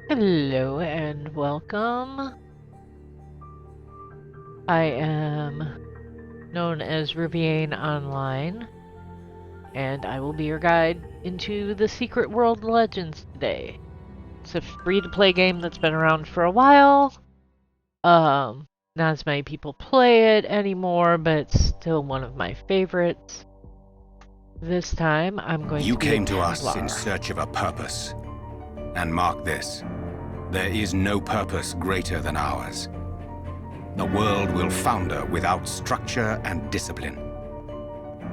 Hello and welcome. I am known as Ruviane online, and I will be your guide into the Secret World Legends today. It's a free-to-play game that's been around for a while. Not as many people play it anymore, but it's still one of my favorites. This time, I'm going to be a You came to us Templar. in search of a purpose. And mark this, there is no purpose greater than ours. The world will founder without structure and discipline.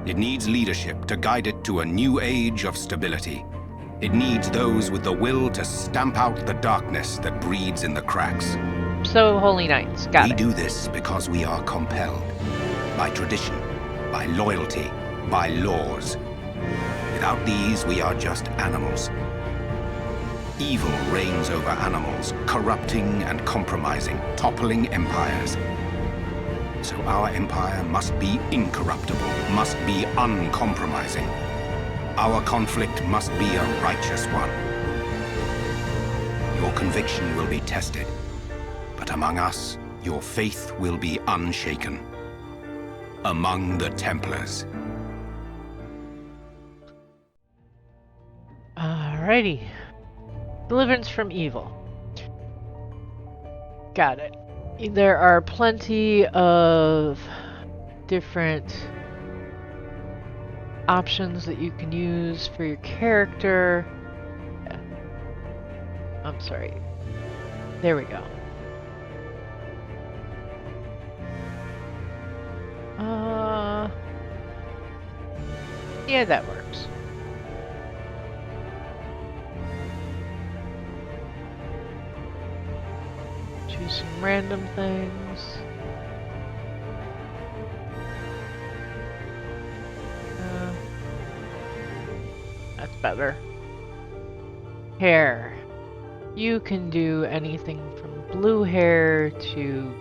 It needs leadership to guide it to a new age of stability. It needs those with the will to stamp out the darkness that breeds in the cracks. So, Holy Knights, got We it. do this because we are compelled. By tradition, by loyalty, by laws. Without these, we are just animals. Evil reigns over animals, corrupting and compromising, toppling empires. So our empire must be incorruptible, must be uncompromising. Our conflict must be a righteous one. Your conviction will be tested, but among us, your faith will be unshaken. Among the Templars. Alrighty. Deliverance from evil. Got it. There are plenty of different options that you can use for your character. I'm sorry. There we go. Yeah, that works. Choose some random things. That's better. Hair. You can do anything from blue hair to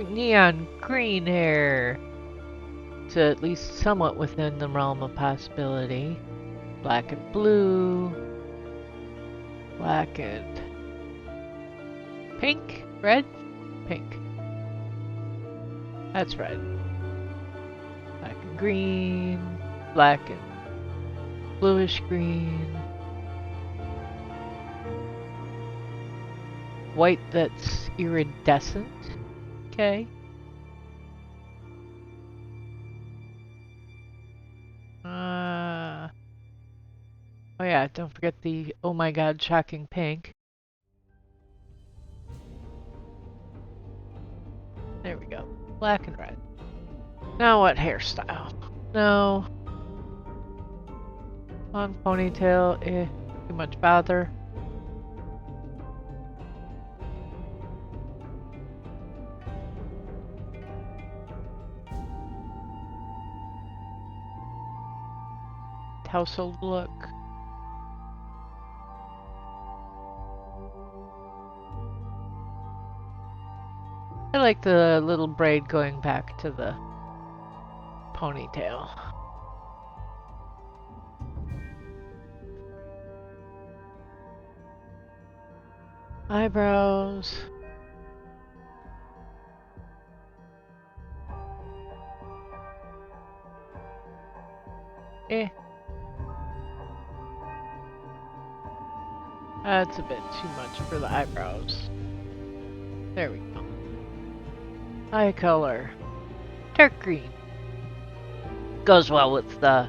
neon green hair to at least somewhat within the realm of possibility. Black and blue. Black and pink? Red? Pink. That's red. Black and green. Black and bluish green. White that's iridescent. Okay. Oh yeah, don't forget the oh my god shocking pink. There we go. Black and red. Now what hairstyle? No. Long ponytail, too much bother. Household look. I like the little braid going back to the ponytail. Eyebrows. That's a bit too much for the eyebrows. There we go. Eye color. Dark green. Goes well with the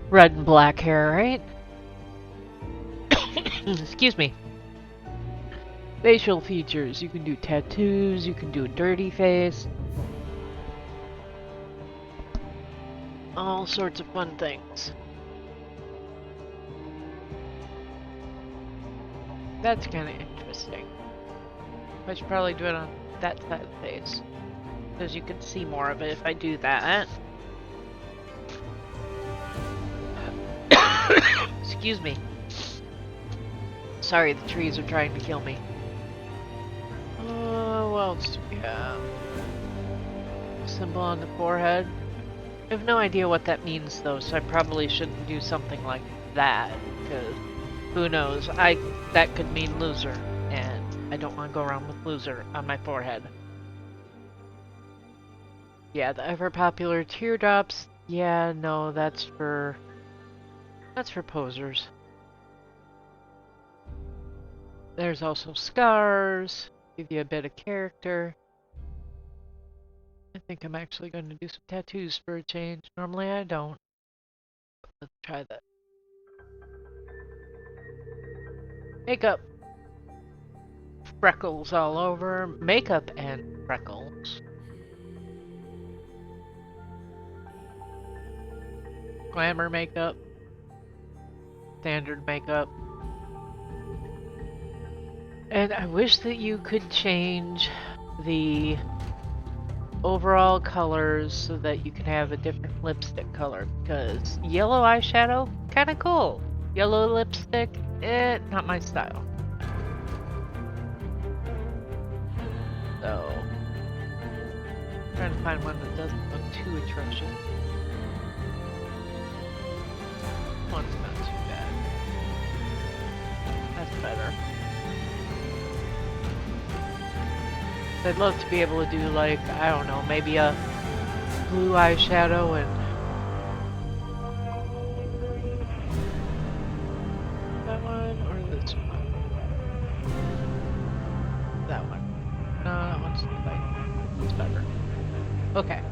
red and black hair, right? Excuse me. Facial features. You can do tattoos, you can do a dirty face. All sorts of fun things. That's kind of interesting. I should probably do it on that side of the face, because you can see more of it if I do that. Excuse me. Sorry, the trees are trying to kill me. What else do we have? Symbol on the forehead. I have no idea what that means though, so I probably shouldn't do something like that, because who knows? That could mean loser. I don't want to go around with loser on my forehead. Yeah, the ever popular teardrops. Yeah, no, that's for posers. There's also scars, give you a bit of character. I think I'm actually going to do some tattoos for a change. Normally I don't. Let's try that. Makeup. Freckles all over. Makeup and freckles. Glamour makeup. Standard makeup. And I wish that you could change the overall colors so that you can have a different lipstick color, because yellow eyeshadow, kind of cool. Yellow lipstick, not my style. So, trying to find one that doesn't look too atrocious. One's not too bad. That's better. I'd love to be able to do, like, I don't know, maybe a blue eyeshadow and that one or this one. That one. No, that one's like, it's better. Okay.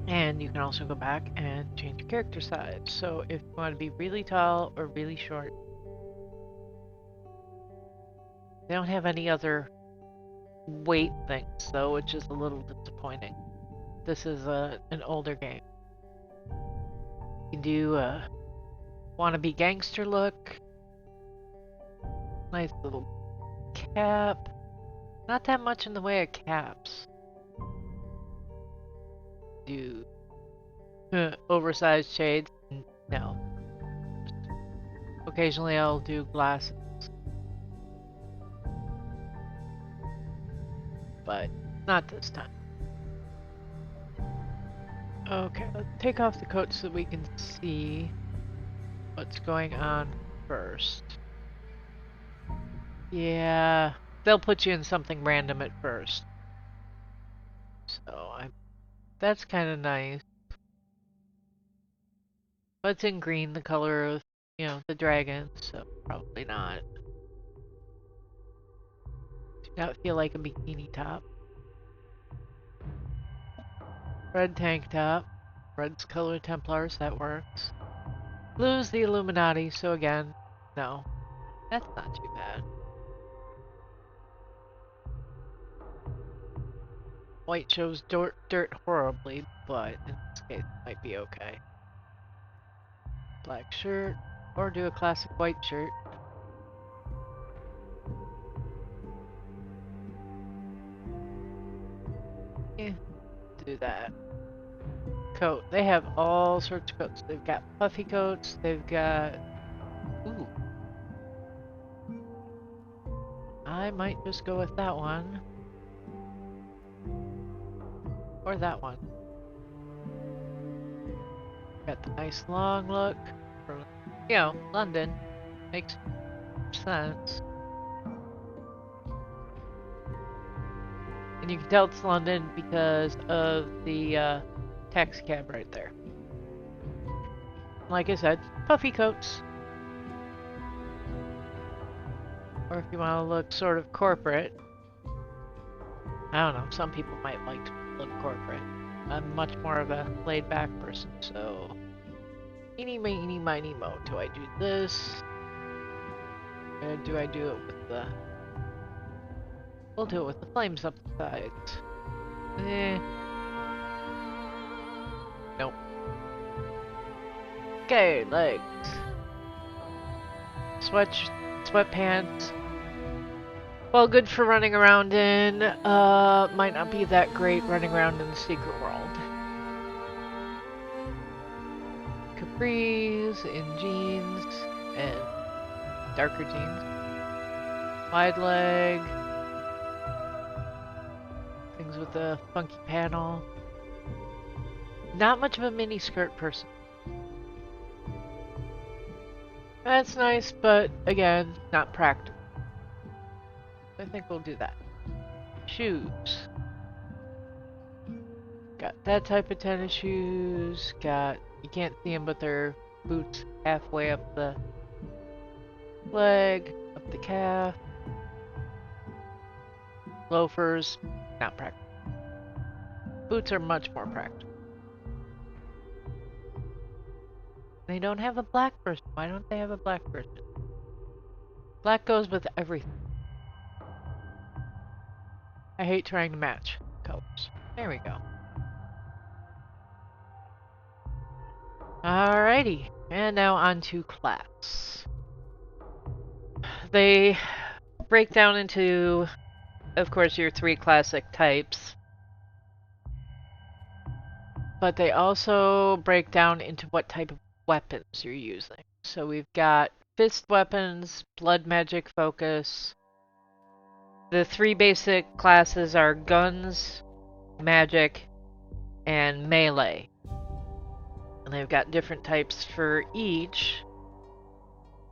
And you can also go back and change your character size. So if you want to be really tall or really short. They don't have any other weight things though, which is a little disappointing. This is an older game. You can do a wannabe gangster look. Nice little cap. Not that much in the way of caps. Do oversized shades? No. Occasionally I'll do glasses. But not this time. Okay, let's take off the coat so that we can see what's going on first. Yeah, they'll put you in something random at first. So that's kind of nice. But it's in green, the color of, you know, the dragon, so probably not. Do not feel like a bikini top. Red tank top. Red's color Templars, that works. Blue's the Illuminati, so again, no. That's not too bad. White shows dirt horribly, but in this case it might be okay. Black shirt, or do a classic white shirt. Yeah, do that. Coat. They have all sorts of coats. They've got puffy coats, they've got... Ooh. I might just go with that one. Or that one. Got the nice long look for, you know, London. Makes sense. And you can tell it's London because of the taxi cab right there. Like I said, puffy coats. Or if you want to look sort of corporate. I don't know, some people might like to look corporate. I'm much more of a laid-back person, so... Eeny, meeny, miny, mo. Do I do this? Or do I do it with the... We'll do it with the flames up the sides. Nope. Okay, legs. Sweatpants. Well, good for running around in. Might not be that great running around in the secret world. Capris in jeans and darker jeans. Wide leg. Things with the funky panel. Not much of a mini skirt person. That's nice, but again, not practical. I think we'll do that. Shoes. Got that type of tennis shoes. Got, you can't see them, but they're boots halfway up the leg, up the calf. Loafers, not practical. Boots are much more practical. They don't have a black version. Why don't they have a black version? Black goes with everything. I hate trying to match colors. There we go. Alrighty, and now on to class. They break down into, of course, your 3 classic types. But they also break down into what type of weapons you're using. So we've got fist weapons, blood magic focus. The 3 basic classes are guns, magic, and melee. And they've got different types for each.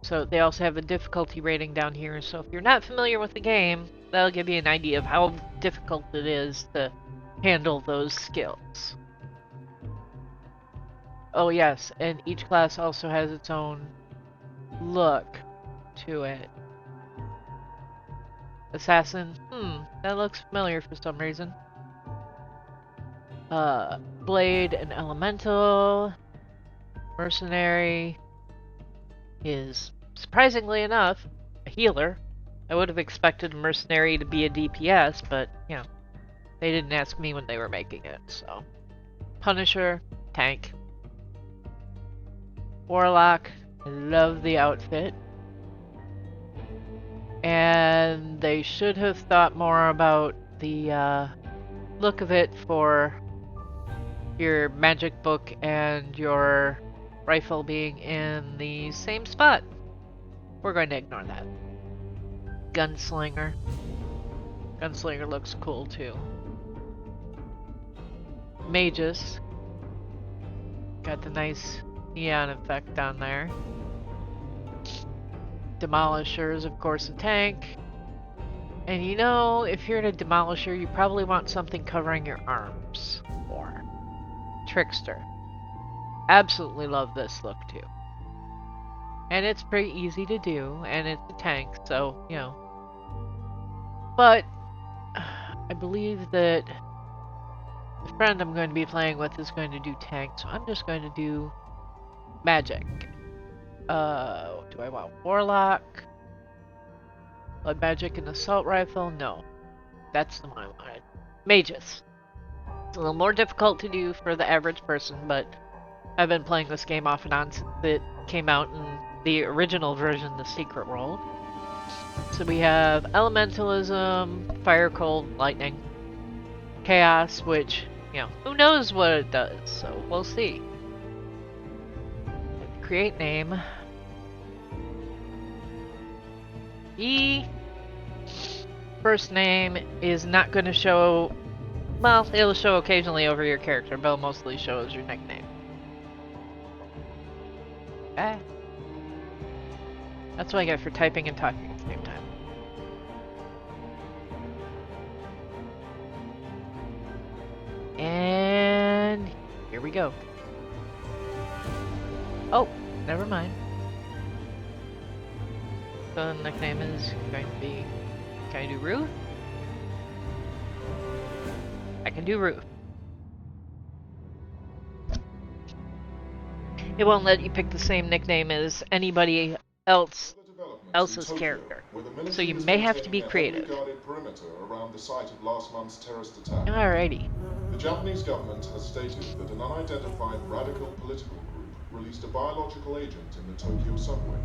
So they also have a difficulty rating down here. So if you're not familiar with the game, that'll give you an idea of how difficult it is to handle those skills. Oh yes, and each class also has its own look to it. Assassin, that looks familiar for some reason. Blade and Elemental. Mercenary is, surprisingly enough, a healer. I would have expected a mercenary to be a DPS, but, you know, they didn't ask me when they were making it, so. Punisher, tank. Warlock, I love the outfit. And they should have thought more about the look of it for your magic book and your rifle being in the same spot. We're going to ignore that. Gunslinger. Gunslinger looks cool too. Magus. Got the nice neon effect on there. Demolisher is of course a tank. And you know, if you're in a Demolisher, you probably want something covering your arms more. Trickster. Absolutely love this look too. And it's pretty easy to do, and it's a tank, so, you know. But, I believe that the friend I'm going to be playing with is going to do tank, so I'm just going to do magic. Do I want Warlock? Blood magic and assault rifle? No. That's the one I wanted. Magus. It's a little more difficult to do for the average person, but I've been playing this game off and on since it came out in the original version, The Secret World. So we have Elementalism, Fire, Cold, Lightning, Chaos, which, you know, who knows what it does, so we'll see. Create name. E. First name is not going to show, well, it'll show occasionally over your character, but it'll mostly show as your nickname. Ah. That's what I get for typing and talking at the same time. And here we go. Oh, never mind. The nickname is going to be, can I do Ruth? I can do Ruth. It won't let you pick the same nickname as anybody else's character, so you may have to be creative. Alrighty. The Japanese government has stated that an unidentified radical political group released a biological agent in the Tokyo subway,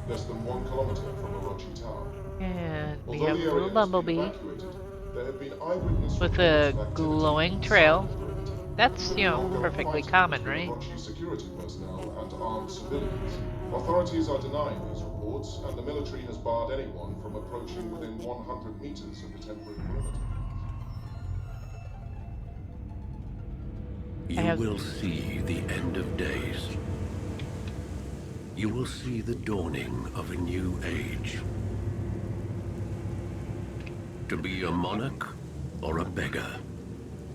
less than 1 kilometer from Orochi Tower. And we Although have a the little area has been bumblebee evacuated, there have been eyewitness with reports a of activity glowing inside trail. the perimeter. That's, you know, Ongoing perfectly fighting common, between right? Orochi security personnel and armed civilians. Authorities are denying these reports, and the military has barred anyone from approaching within 100 meters of the temporary perimeter. You will see the end of days. You will see the dawning of a new age. To be a monarch or a beggar?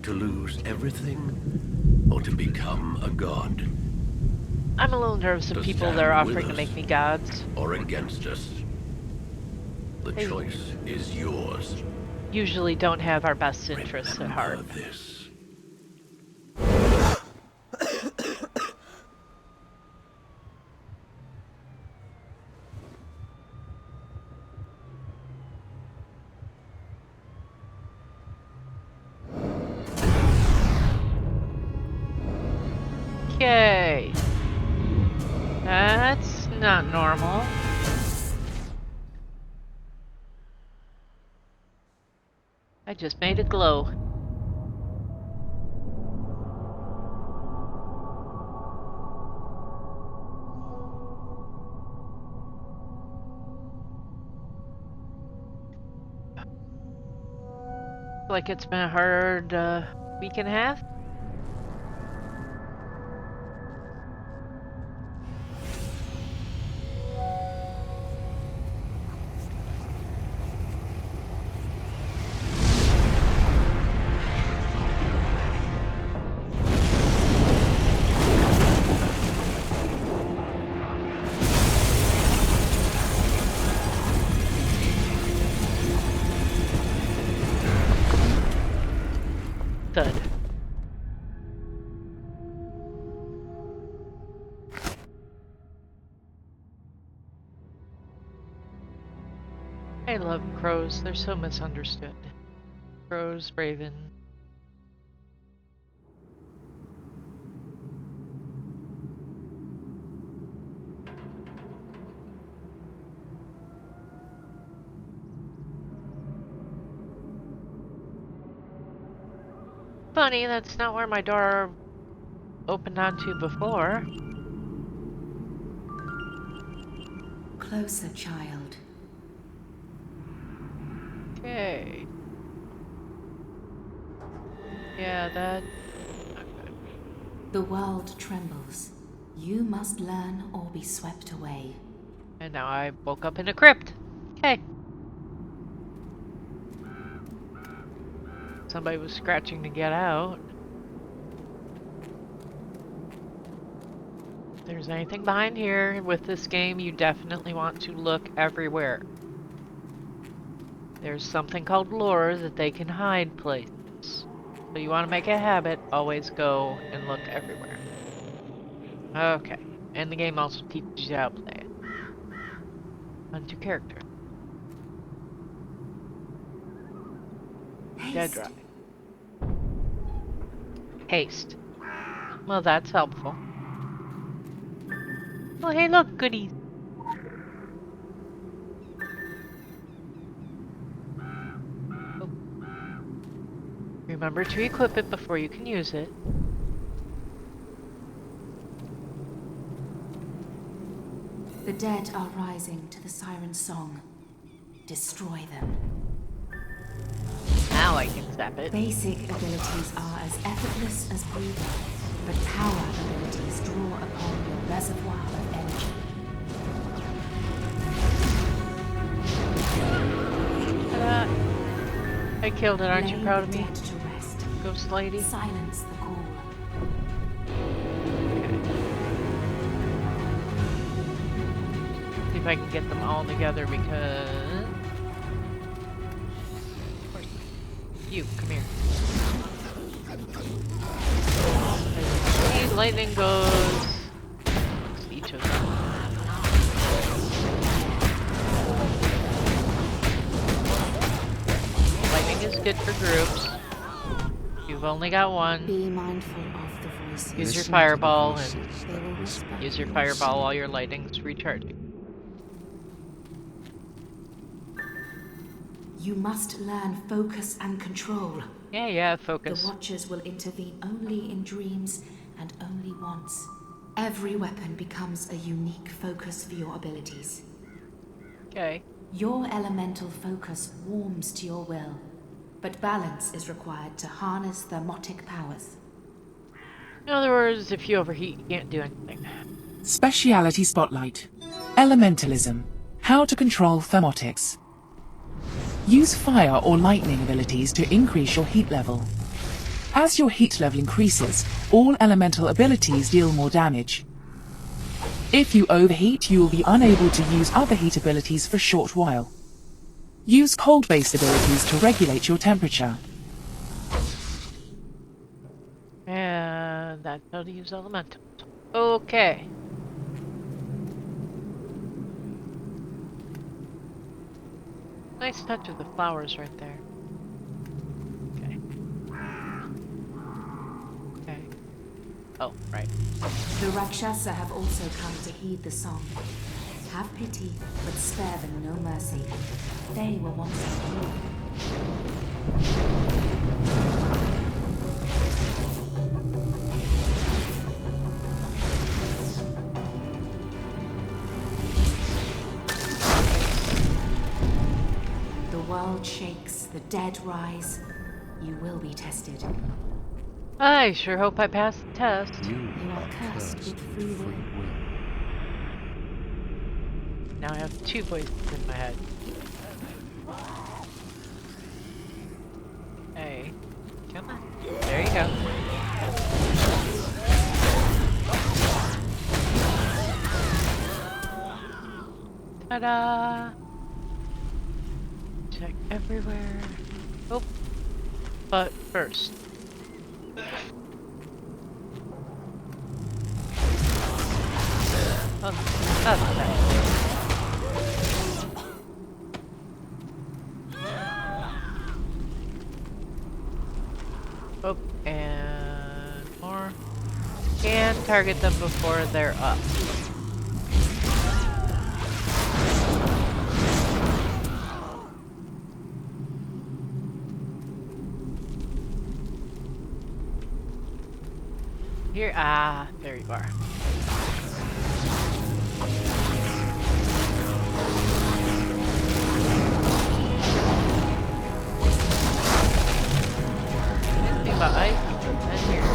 To lose everything or to become a god? I'm a little nervous of To people that are stand with offering to us make me gods. or against us? The They choice is yours. usually don't have our best interests at heart. Remember this. Okay. That's not normal. I just made it glow. Like it's been a hard week and a half. Thud. I love crows. They're so misunderstood. Crows, raven. Funny, that's not where my door opened onto before. Closer, child. Okay. Yeah, that... The world trembles. You must learn or be swept away. And now I woke up in a crypt. Okay. Somebody was scratching to get out. If there's anything behind here with this game, you definitely want to look everywhere. There's something called lore that they can hide places. So you want to make a habit, always go and look everywhere. Okay. And the game also teaches you how to play it. Hunt your character. Dead dry. Haste. Well, that's helpful. Oh, hey, look, goodies. Oh. Remember to equip it before you can use it. The dead are rising to the siren song. Destroy them. Now I can zap it. Basic abilities are as effortless as breathing, but power abilities draw upon your reservoir of energy. I killed it, aren't you Lay proud of the me? dead to rest. Ghost lady? Silence the call. See if I can get them all together because... Of course. You, come here. See, lightning goes... each of them. Lightning is good for groups. You've only got one. Be mindful of the voices. Use your fireball and They will whisper. use your fireball while your lightning's recharging. You must learn focus and control. Yeah, The focus. Watchers will intervene only in dreams and only once. Every weapon becomes a unique focus for your abilities. Okay. Your elemental focus warms to your will, but balance is required to harness thermotic powers. In other words, if you overheat, you can't do anything. Speciality Spotlight. Elementalism. How to control thermotics. Use fire or lightning abilities to increase your heat level. As your heat level increases, all elemental abilities deal more damage. If you overheat, you will be unable to use other heat abilities for a short while. Use cold-based abilities to regulate your temperature. And that's how to use elementals. Okay. Nice touch of the flowers right there. Okay. Okay. Oh, right. The Rakshasa have also come to heed the song. Have pity, but spare them no mercy. They were once you. The world shakes, the dead rise. You will be tested. I sure hope I pass the test. You are cursed with free will. Now I have two voices in my head. Hey, come on. There you go. Ta-da! Check everywhere. Oh, but first. Oh, that's not bad. Oh, and more. Can target them before they're up. Here, there you are. Anything about ice? And here.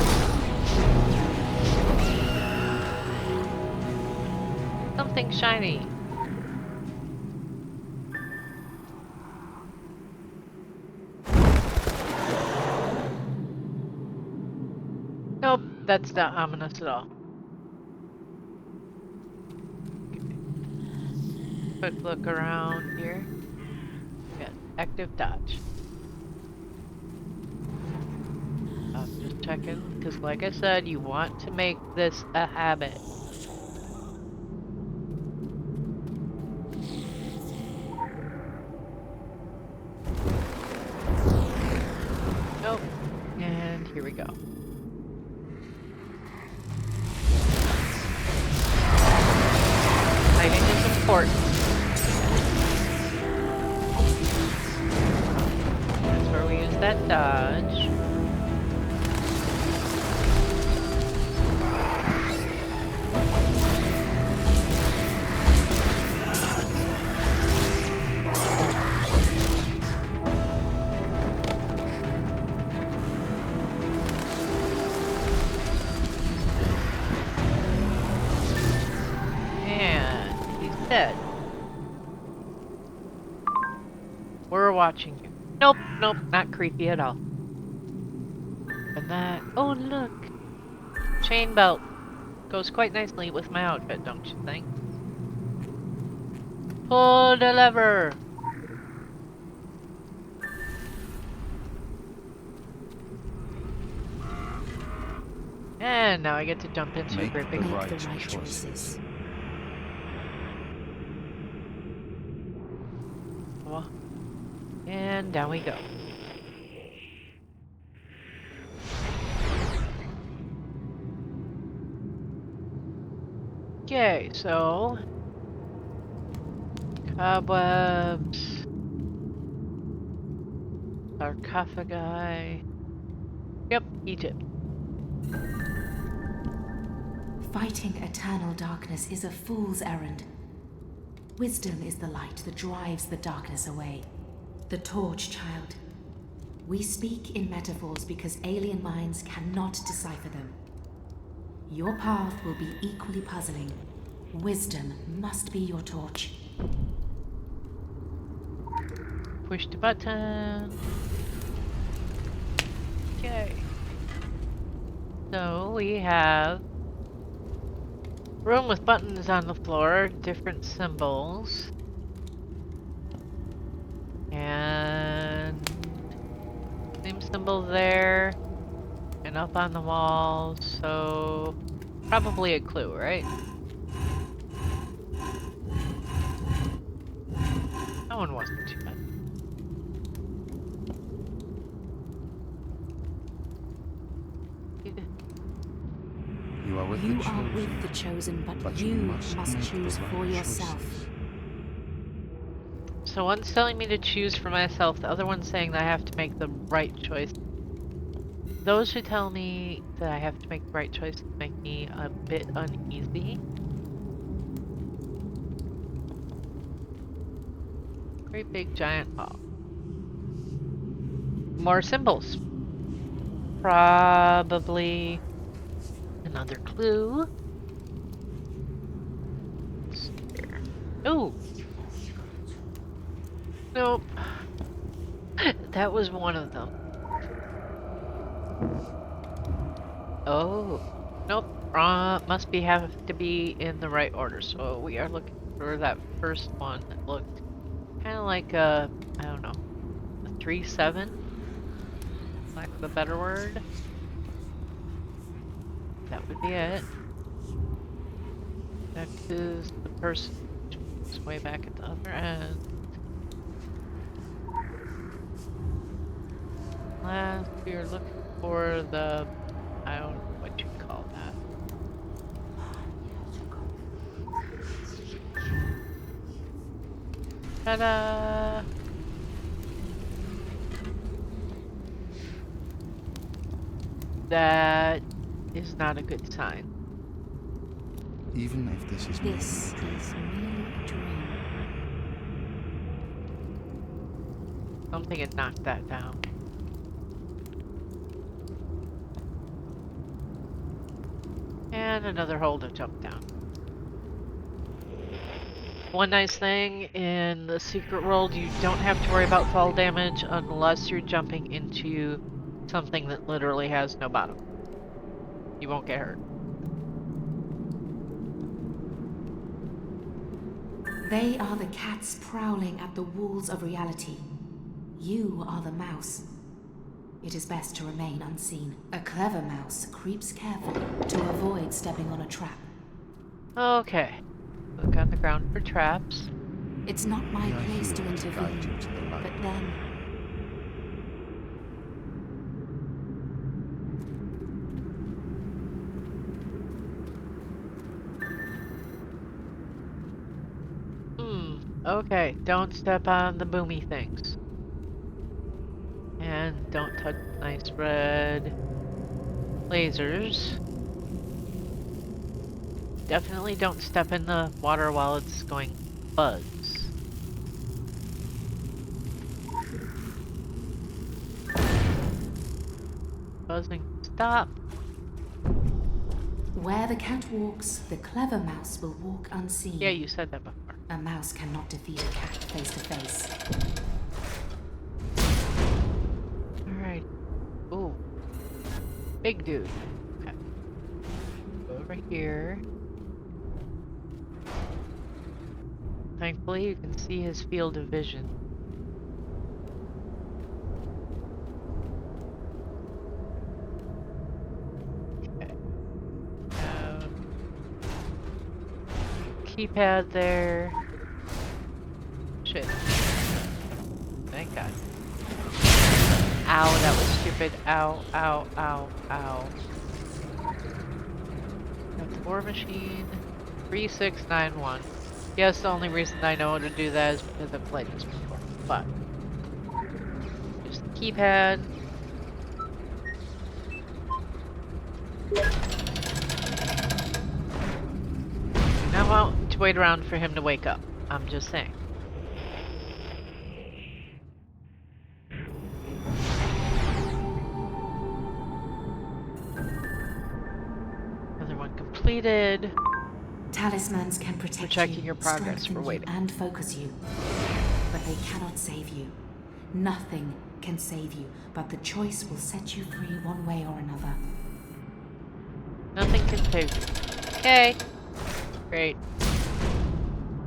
Something shiny. Nope, that's not ominous at all. Quick look around here. Got active dodge. I'm just checking, because like I said, you want to make this a habit. Nope. And here we go. Hiding is important. That's where we use that dodge. Dead. We're watching you. Nope, nope, not creepy at all. And that, oh look, chain belt goes quite nicely with my outfit, don't you think? Pull the lever. And now I get to jump into a great big Make the right choices. And down we go. Okay, so cobwebs, sarcophagi. Yep, Egypt. Fighting eternal darkness is a fool's errand. Wisdom is the light that drives the darkness away. The torch, child. We speak in metaphors because alien minds cannot decipher them. Your path will be equally puzzling. Wisdom must be your torch. push the button. Okay. So we have room with buttons on the floor, different symbols. And same symbol there. And up on the wall, so probably a clue, right? That one wasn't too bad. You are with You the chosen, are with the chosen, but you you must must make choose the right for yourself. choices. So one's telling me to choose for myself, the other one's saying that I have to make the right choice. Those who tell me that I have to make the right choice make me a bit uneasy. Great big giant ball. More symbols. Probably another clue. Oh! Nope. That was one of them. Oh. Nope. Must be have to be in the right order. So we are looking for that first one that looked kind of like a, I don't know, a 3-7? Lack of a better word. That would be it. Next is the person who's way back at the other end. Last, we are looking for the, I don't know what you'd call that. Ta-da! That is not a good sign. Even if this is merely This a dream. is merely a dream. Something had knocked that down. And another hole to jump down. One nice thing in the secret world, you don't have to worry about fall damage unless you're jumping into something that literally has no bottom. You won't get hurt. They are the cats prowling at the walls of reality. You are the mouse. It is best to remain unseen. A clever mouse creeps carefully to avoid stepping on a trap. Okay. Look on the ground for traps. It's not my We are place to here to guide intervene, you to the light. but then Okay, don't step on the boomy things. And don't touch nice red lasers. Definitely don't step in the water while it's going buzz. Buzzing, stop. where the cat walks, the clever mouse will walk unseen. Yeah, you said that before. A mouse cannot defeat a cat face to face. Alright. Ooh. Big dude. Okay. Go over here. Thankfully, you can see his field of vision. Okay. Keypad there. Shit. Thank God. Ow, that was stupid. Ow, ow, ow, ow. Got the war machine. 3691. Yes, the only reason I know how to do that is because I've played this before. But just the keypad. Now I want to wait around for him to wake up. I'm just saying. Another one completed. Talismans can protect We're checking you, your progress. strengthen We're you, waiting. and focus you, but they cannot save you. Nothing can save you, but the choice will set you free one way or another. Nothing can save you. Okay. Great.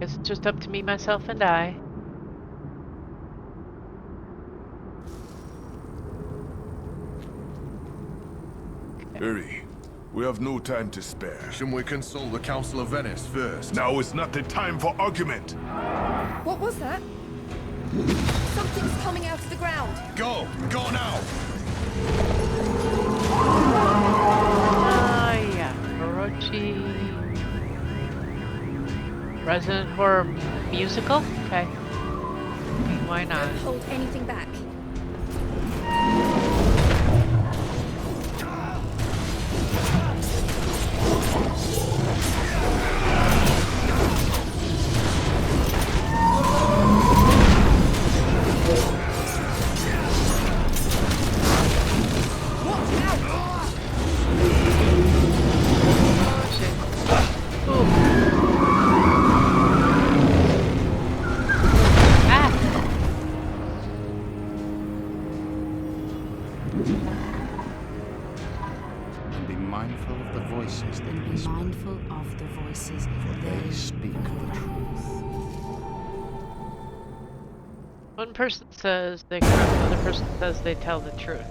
Guess it's just up to me, myself, and I. Hurry. We have no time to spare. Shouldn't we consult the Council of Venice first? Now is not the time for argument. What was that? Something's coming out of the ground. Go! Go now! Yeah. Orochi. Resident Horror Musical? Okay. Why not? Don't hold anything back. And be mindful of the voices that whisper, Mindful of the voices. for they speak the truth. One person says they corrupt, the other person says they tell the truth.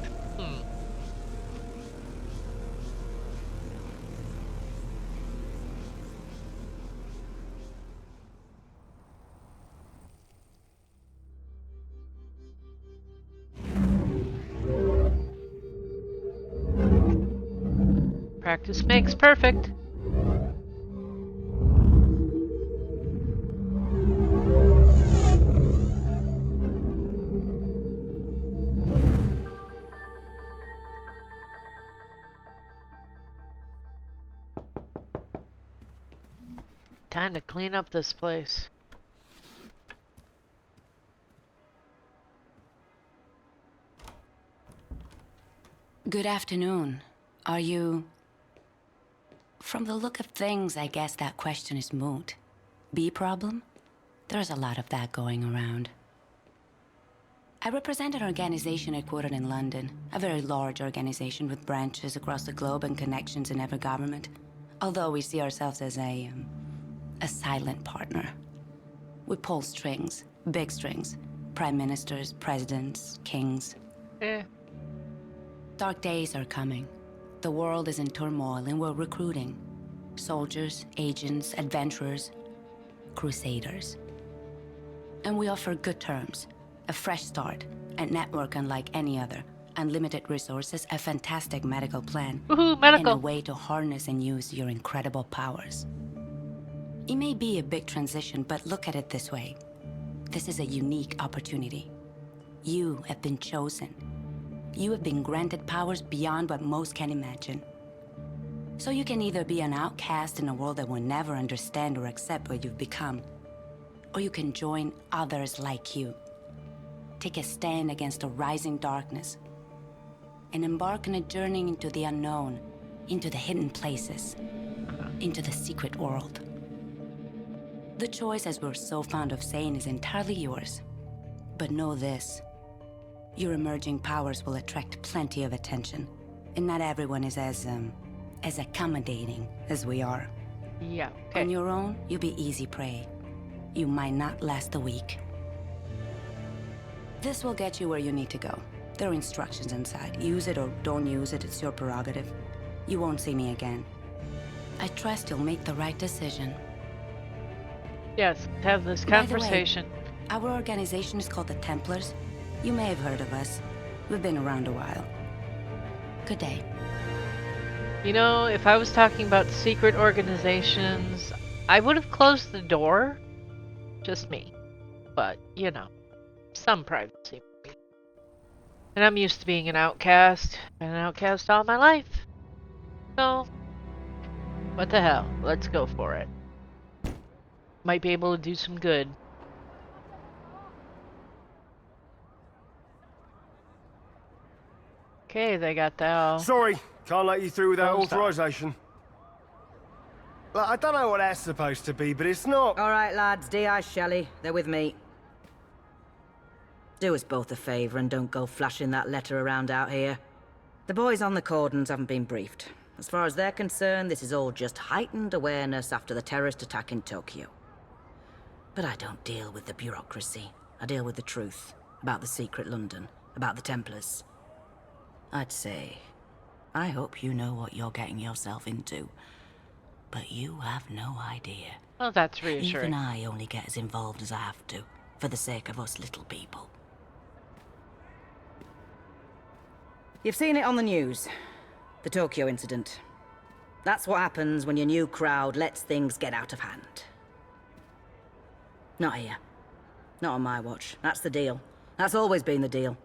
Practice makes perfect. Time to clean up this place. Good afternoon. Are you... From the look of things, I guess that question is moot. Bee problem? There's a lot of that going around. I represent an organization headquartered in London, a very large organization with branches across the globe and connections in every government, although we see ourselves as a silent partner. We pull strings, big strings, prime ministers, presidents, kings. Dark days are coming. The world is in turmoil and we're recruiting. Soldiers, agents, adventurers, crusaders. And we offer good terms, a fresh start, a network unlike any other, unlimited resources, a fantastic medical plan, Woohoo, and medical! a way to harness and use your incredible powers. It may be a big transition, but look at it this way. This is a unique opportunity. You have been chosen. You have been granted powers beyond what most can imagine. So you can either be an outcast in a world that will never understand or accept what you've become, or you can join others like you. Take a stand against the rising darkness, and embark on a journey into the unknown, into the hidden places, into the secret world. The choice, as we're so fond of saying, is entirely yours. But know this. Your emerging powers will attract plenty of attention, and not everyone is as accommodating as we are. Yeah, okay. On your own, you'll be easy prey. You might not last a week. This will get you where you need to go. There are instructions inside. Use it or don't use it, it's your prerogative. You won't see me again. I trust you'll make the right decision. Yes, have this By the way, conversation. our organization is called the Templars. You may have heard of us. We've been around a while. Good day. You know, if I was talking about secret organizations, I would have closed the door. Just me. But, you know, some privacy. And I'm used to being an outcast. Been an outcast all my life. So, what the hell? Let's go for it. Might be able to do some good. Okay, they got that. Sorry, can't let you through without Oh, sorry. authorization. Look, I don't know what that's supposed to be, but it's not. All right, lads, D.I. Shelley. They're with me. Do us both a favour and don't go flashing that letter around out here. The boys on the cordons haven't been briefed. As far as they're concerned, this is all just heightened awareness after the terrorist attack in Tokyo. But I don't deal with the bureaucracy. I deal with the truth. About the secret London. About the Templars. I'd say, I hope you know what you're getting yourself into. But you have no idea. Well, that's reassuring. Even I only get as involved as I have to, for the sake of us little people. You've seen it on the news. The Tokyo incident. That's what happens when your new crowd lets things get out of hand. Not here. Not on my watch. That's the deal. That's always been the deal.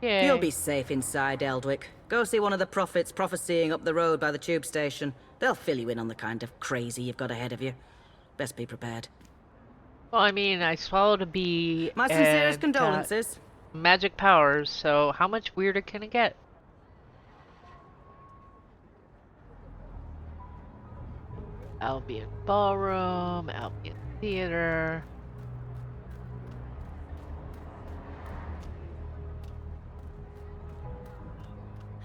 Yay. You'll be safe inside, Eldwick. Go see one of the prophets prophesying up the road by the tube station. They'll fill you in on the kind of crazy you've got ahead of you. Best be prepared. Well, I mean, I swallowed a bee. My sincerest condolences. Magic powers, so how much weirder can it get? Albion Ballroom, Albion Theater.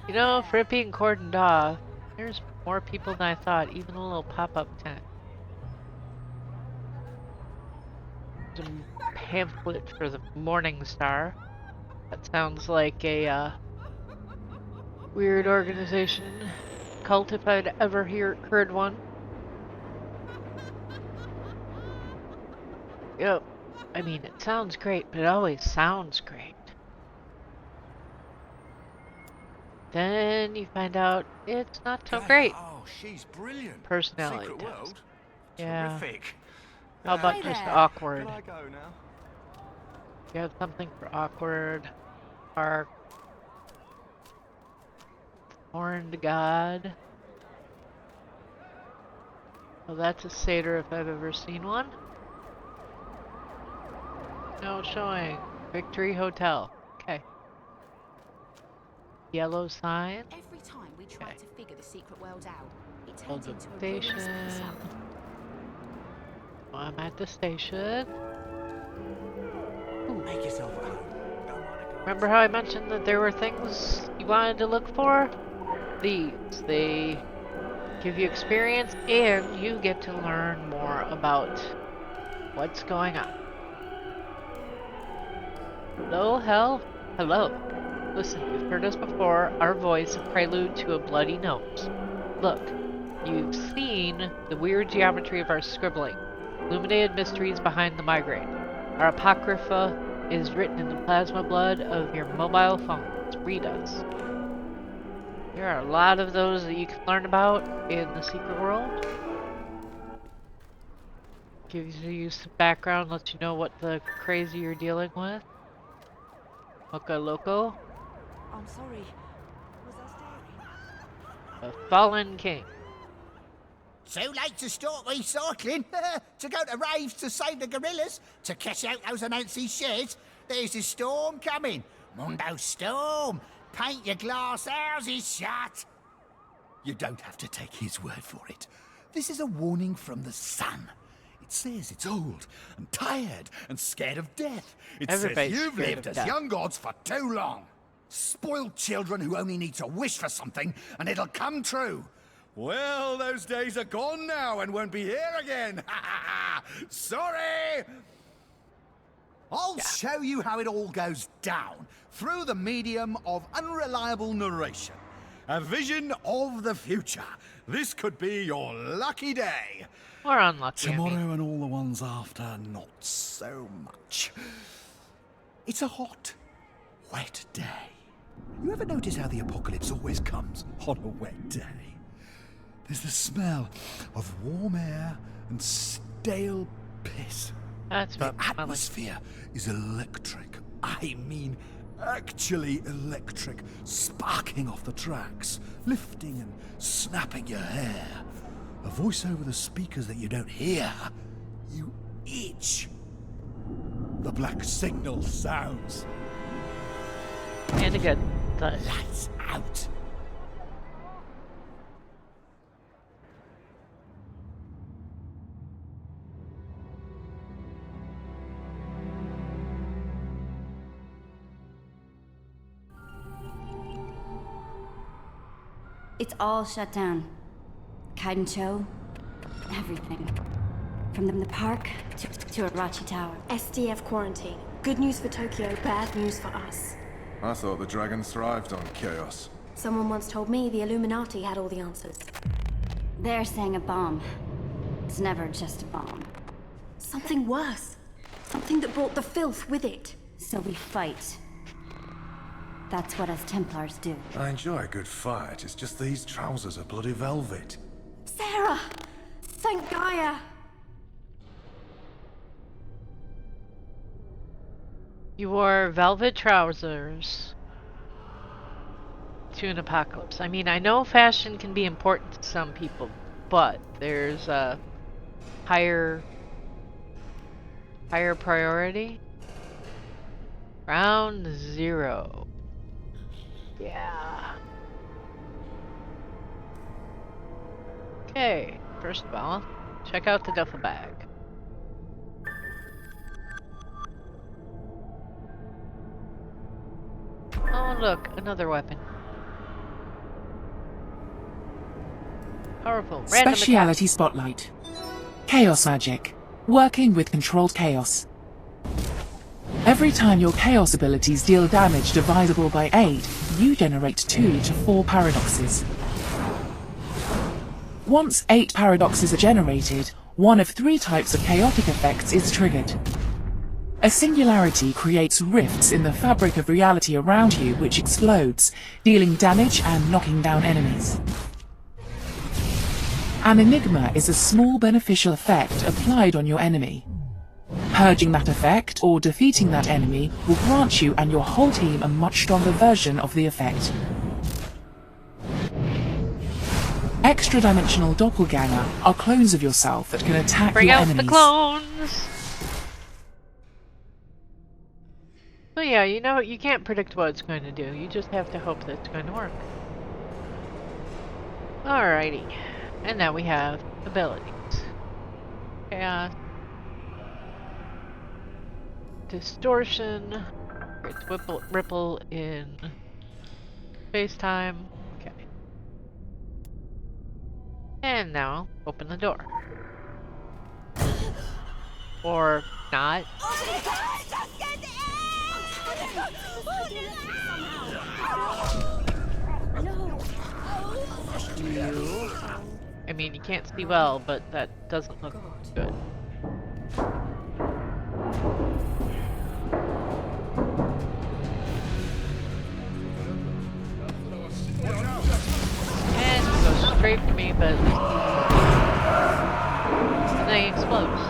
You know, for it being cordoned off, there's more people than I thought, even a little pop-up tent. There's a pamphlet for the Morning Star. That sounds like a weird organization. Cult, if I'd ever heard one. Yep. I mean, it sounds great, but it always sounds great. Then you find out it's not so great. Oh, she's brilliant. Personality Secret test. world. Yeah. Terrific. How about Hi just there. awkward? Can I go now? You have something for awkward, park, horned god. Well, that's a satyr if I've ever seen one. No showing. Victory Hotel. Okay. Yellow sign. Every time we try to figure the secret world out, it Hold turns the into a station. ruinous mess. Oh, I'm at the station. Ooh. Make yourself at home. Remember how I mentioned that there were things you wanted to look for? These. They give you experience and you get to learn more about what's going on. Hello, hell? Hello. Listen, you've heard us before, our voice a prelude to a bloody nose. Look, you've seen the weird geometry of our scribbling, illuminated mysteries behind the migraine. Our apocrypha is written in the plasma blood of your mobile phones. Read us. There are a lot of those that you can learn about in the secret world. Gives you some background, lets you know what the crazy you're dealing with. Mocha Loco. I'm sorry. Was I staring? A fallen king. So late to start recycling, to go to raves to save the gorillas, to cash out those Anansi shares. There's a storm coming. Mundo storm. Paint your glass houses shut. You don't have to take his word for it. This is a warning from the sun. It says it's old and tired and scared of death. It Everybody's says you've scared lived of as death. young gods for too long. Spoiled children who only need to wish for something and it'll come true. Well, those days are gone now and won't be here again. Sorry! I'll show you how it all goes down through the medium of unreliable narration. A vision of the future. This could be your lucky day. Or unlucky. Tomorrow I mean. and all the ones after, not so much. It's a hot, wet day. You ever notice how the apocalypse always comes on a wet day? There's the smell of warm air and stale piss. That's the atmosphere is electric. I mean, actually electric. Sparking off the tracks, lifting and snapping your hair. A voice over the speakers that you don't hear. You itch. The black signal sounds. And a good thud. Lights out. It's all shut down. Kaidencho, everything. From the park to Arachi Tower. SDF quarantine. Good news for Tokyo, bad news for us. I thought the dragons thrived on chaos. Someone once told me the Illuminati had all the answers. They're saying a bomb. It's never just a bomb. Something worse. Something that brought the filth with it. So we fight. That's what us Templars do. I enjoy a good fight, it's just these trousers are bloody velvet. Sarah! Thank Gaia! You wore velvet trousers to an apocalypse. I mean, I know fashion can be important to some people, but there's a higher priority. Round 0. Yeah. Okay, first of all, check out the duffel bag. Oh look, another weapon. Powerful, random Speciality attack. Spotlight. Chaos magic. Working with controlled chaos. Every time your chaos abilities deal damage divisible by 8, you generate 2 to 4 paradoxes. Once 8 paradoxes are generated, one of 3 types of chaotic effects is triggered. A singularity creates rifts in the fabric of reality around you which explodes, dealing damage and knocking down enemies. An enigma is a small beneficial effect applied on your enemy. Purging that effect or defeating that enemy will grant you and your whole team a much stronger version of the effect. Extra-dimensional doppelganger are clones of yourself that can attack Bring your out enemies. the clones! So yeah, you know, you can't predict what it's going to do. You just have to hope that it's going to work. Alrighty. And now we have abilities. Chaos. Distortion. Creates ripple in space-time. Okay. And now, open the door. Or not. You. I mean, you can't see well, but that doesn't look good. And it goes straight for me, but and then he explodes.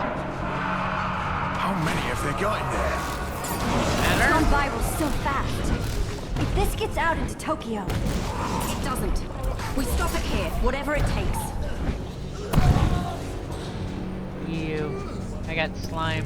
How many have they got in there? It's gone viral so fast. If this gets out into Tokyo, it doesn't. We stop it here, whatever it takes. You. I got slime.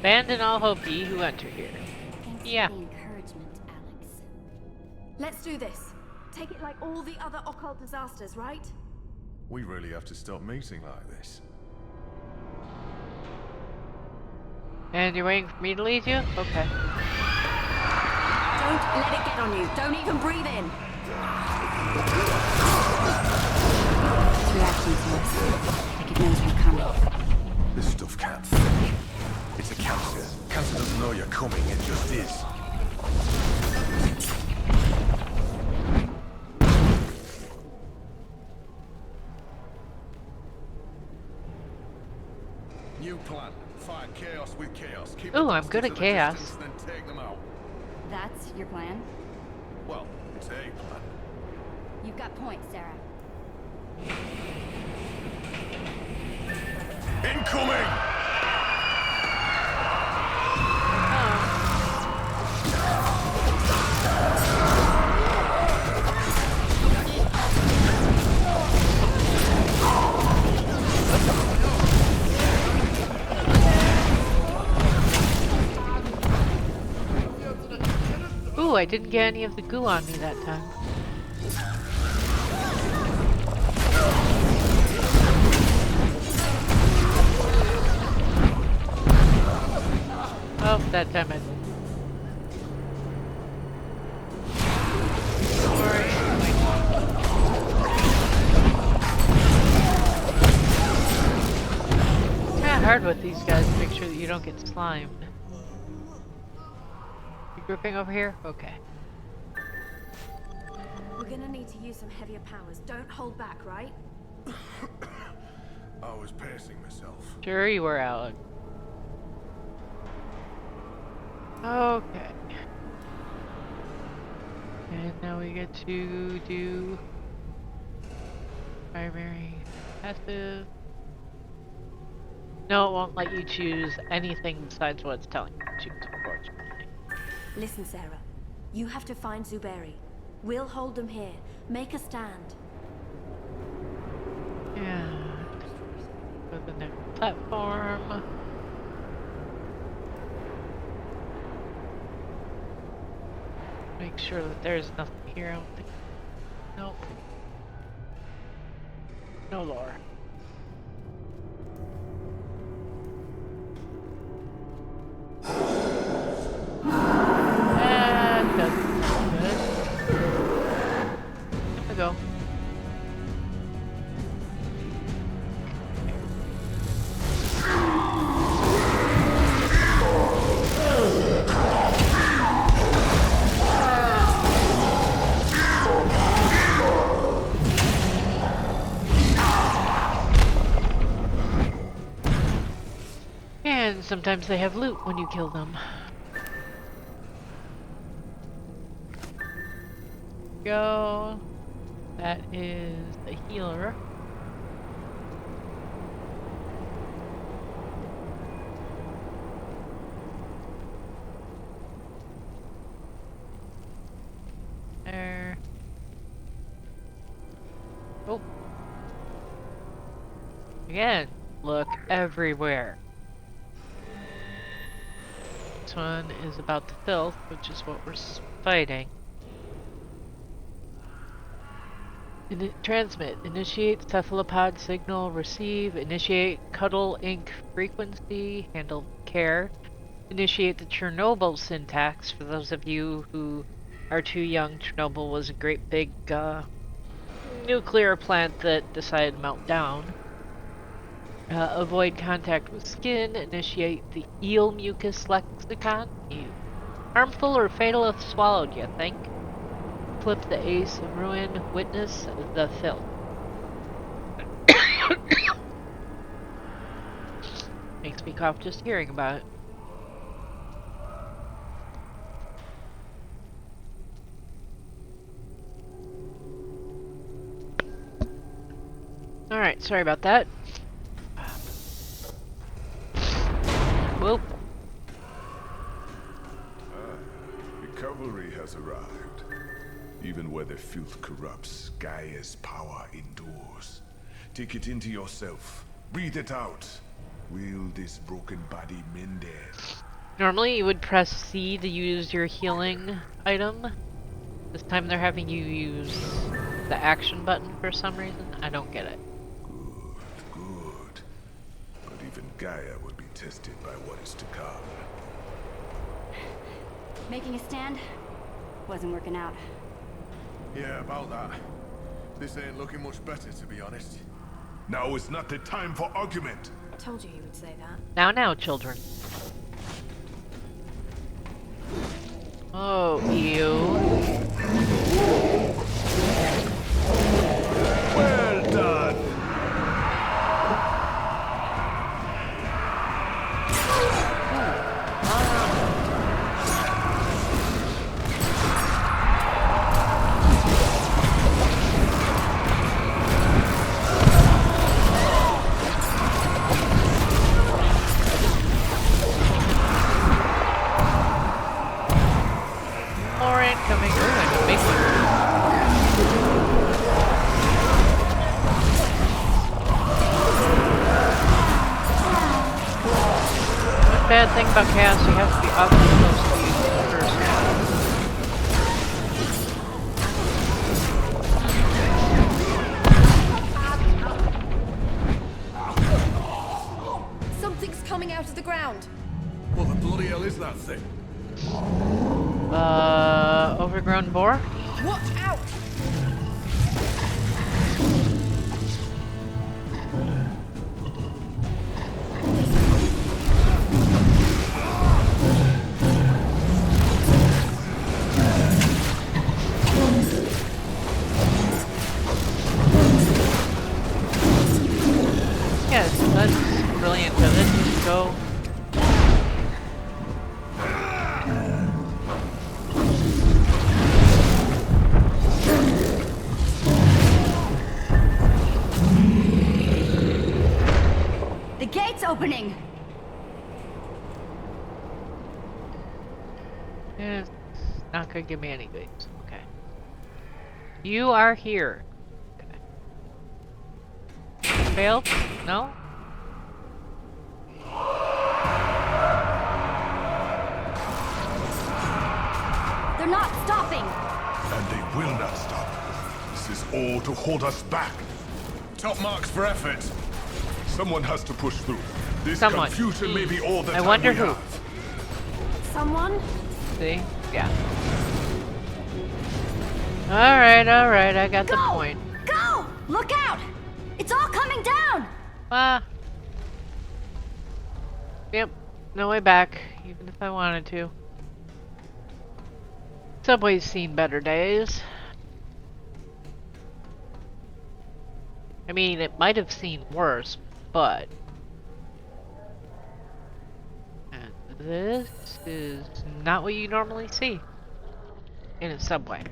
Abandon all hope, ye who enter here. Yeah. Let's do this. Take it like all the other occult disasters, right? We really have to stop meeting like this. And you're waiting for me to lead you? Okay. Don't let it get on you. Don't even breathe in. It's reacting to us. Like it knows we're coming. This stuff can't think. It's a cancer. Cancer doesn't know you're coming, it just is. New plan. Fight chaos with chaos. Keep Ooh, I'm good at chaos. Then take them out. That's your plan? Well, it's a plan. You've got points, Sarah. Incoming! Ooh, I didn't get any of the goo on me that time. That time I did. It's kinda hard with these guys to make sure that you don't get slimed. You grouping over here? Okay. We're gonna need to use some heavier powers. Don't hold back, right? I was pacing myself. Sure you were, Alec. Okay. And now we get to do primary, passive. No, it won't let you choose anything besides what it's telling you to choose, unfortunately. Listen, Sarah. You have to find Zuberi. We'll hold them here. Make a stand. Yeah. Go to the next platform. Make sure that there's nothing here. I don't think. Nope. No lore. That doesn't sound good. Here we go. And sometimes they have loot when you kill them. Go. That is a healer. There. Oh. Again, look everywhere. This one is about the filth, which is what we're fighting. Transmit. Initiate cephalopod signal. Receive. Initiate cuddle ink frequency. Handle care. Initiate the Chernobyl syntax. For those of you who are too young, Chernobyl was a great big nuclear plant that decided to melt down. Avoid contact with skin. Initiate the eel mucus lexicon. Harmful or fatal if swallowed, you think? Flip the ace and ruin. Witness the filth. Makes me cough just hearing about it. Alright, sorry about that. Whoop. The cavalry has arrived. Even where the filth corrupts, Gaia's power endures. Take it into yourself. Breathe it out. Will this broken body mend it? Normally you would press C to use your healing item. This time they're having you use the action button for some reason. I don't get it. Good. But even Gaia will be tested by what is to come. Making a stand? Wasn't working out. Yeah, about that. This ain't looking much better, to be honest. Now is not the time for argument. Told you he would say that. Now, children. Oh, ew. Well done. Bad thing about chaos, you have to be awfully close to use it first. Something's coming out of the ground. Well, the bloody hell is that thing? Overgrown boar? Watch out! Yes, that's brilliant of it. Just go. The gate's opening! It's not gonna give me any goods. Okay. You are here. Okay. Failed? No? They're not stopping! And they will not stop. This is all to hold us back. Top marks for effort. Someone has to push through. This confusion may be all that I wonder we who. have. Someone? See? Yeah. Alright, I got the point. Go! Look out! It's all coming down! Yep. No way back, even if I wanted to. Subway's seen better days. I mean, it might have seen worse, but... And this is not what you normally see in a subway.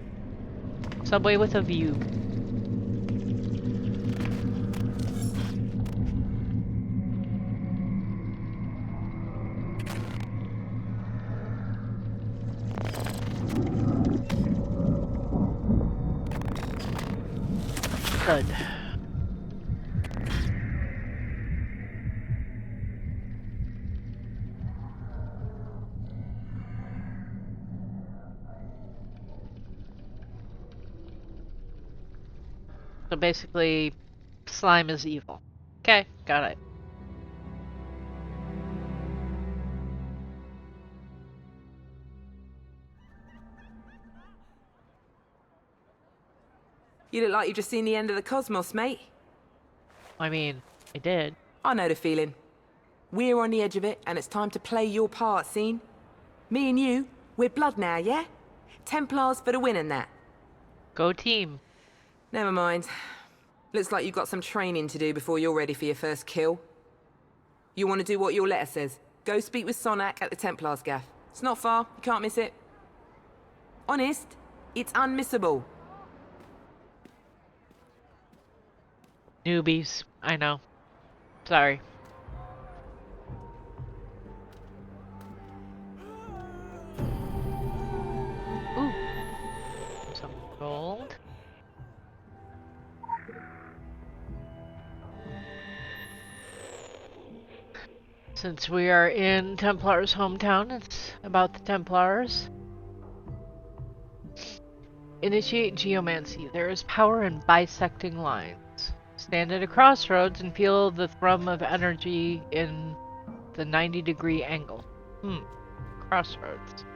Subway with a view. Good. So basically, slime is evil. Okay, got it. You look like you've just seen the end of the cosmos, mate. I mean, I did. I know the feeling. We're on the edge of it, and it's time to play your part, scene. Me and you, we're blood now, yeah? Templars for the win and that. Go team. Never mind. Looks like you've got some training to do before you're ready for your first kill. You want to do what your letter says. Go speak with Sonak at the Templars gaff. It's not far, you can't miss it. Honest, it's unmissable. Newbies, I know. Sorry. Ooh. Some gold. Since we are in Templars' hometown, it's about the Templars. Initiate geomancy. There is power in bisecting lines. Stand at a crossroads and feel the thrum of energy in the 90-degree angle. Crossroads.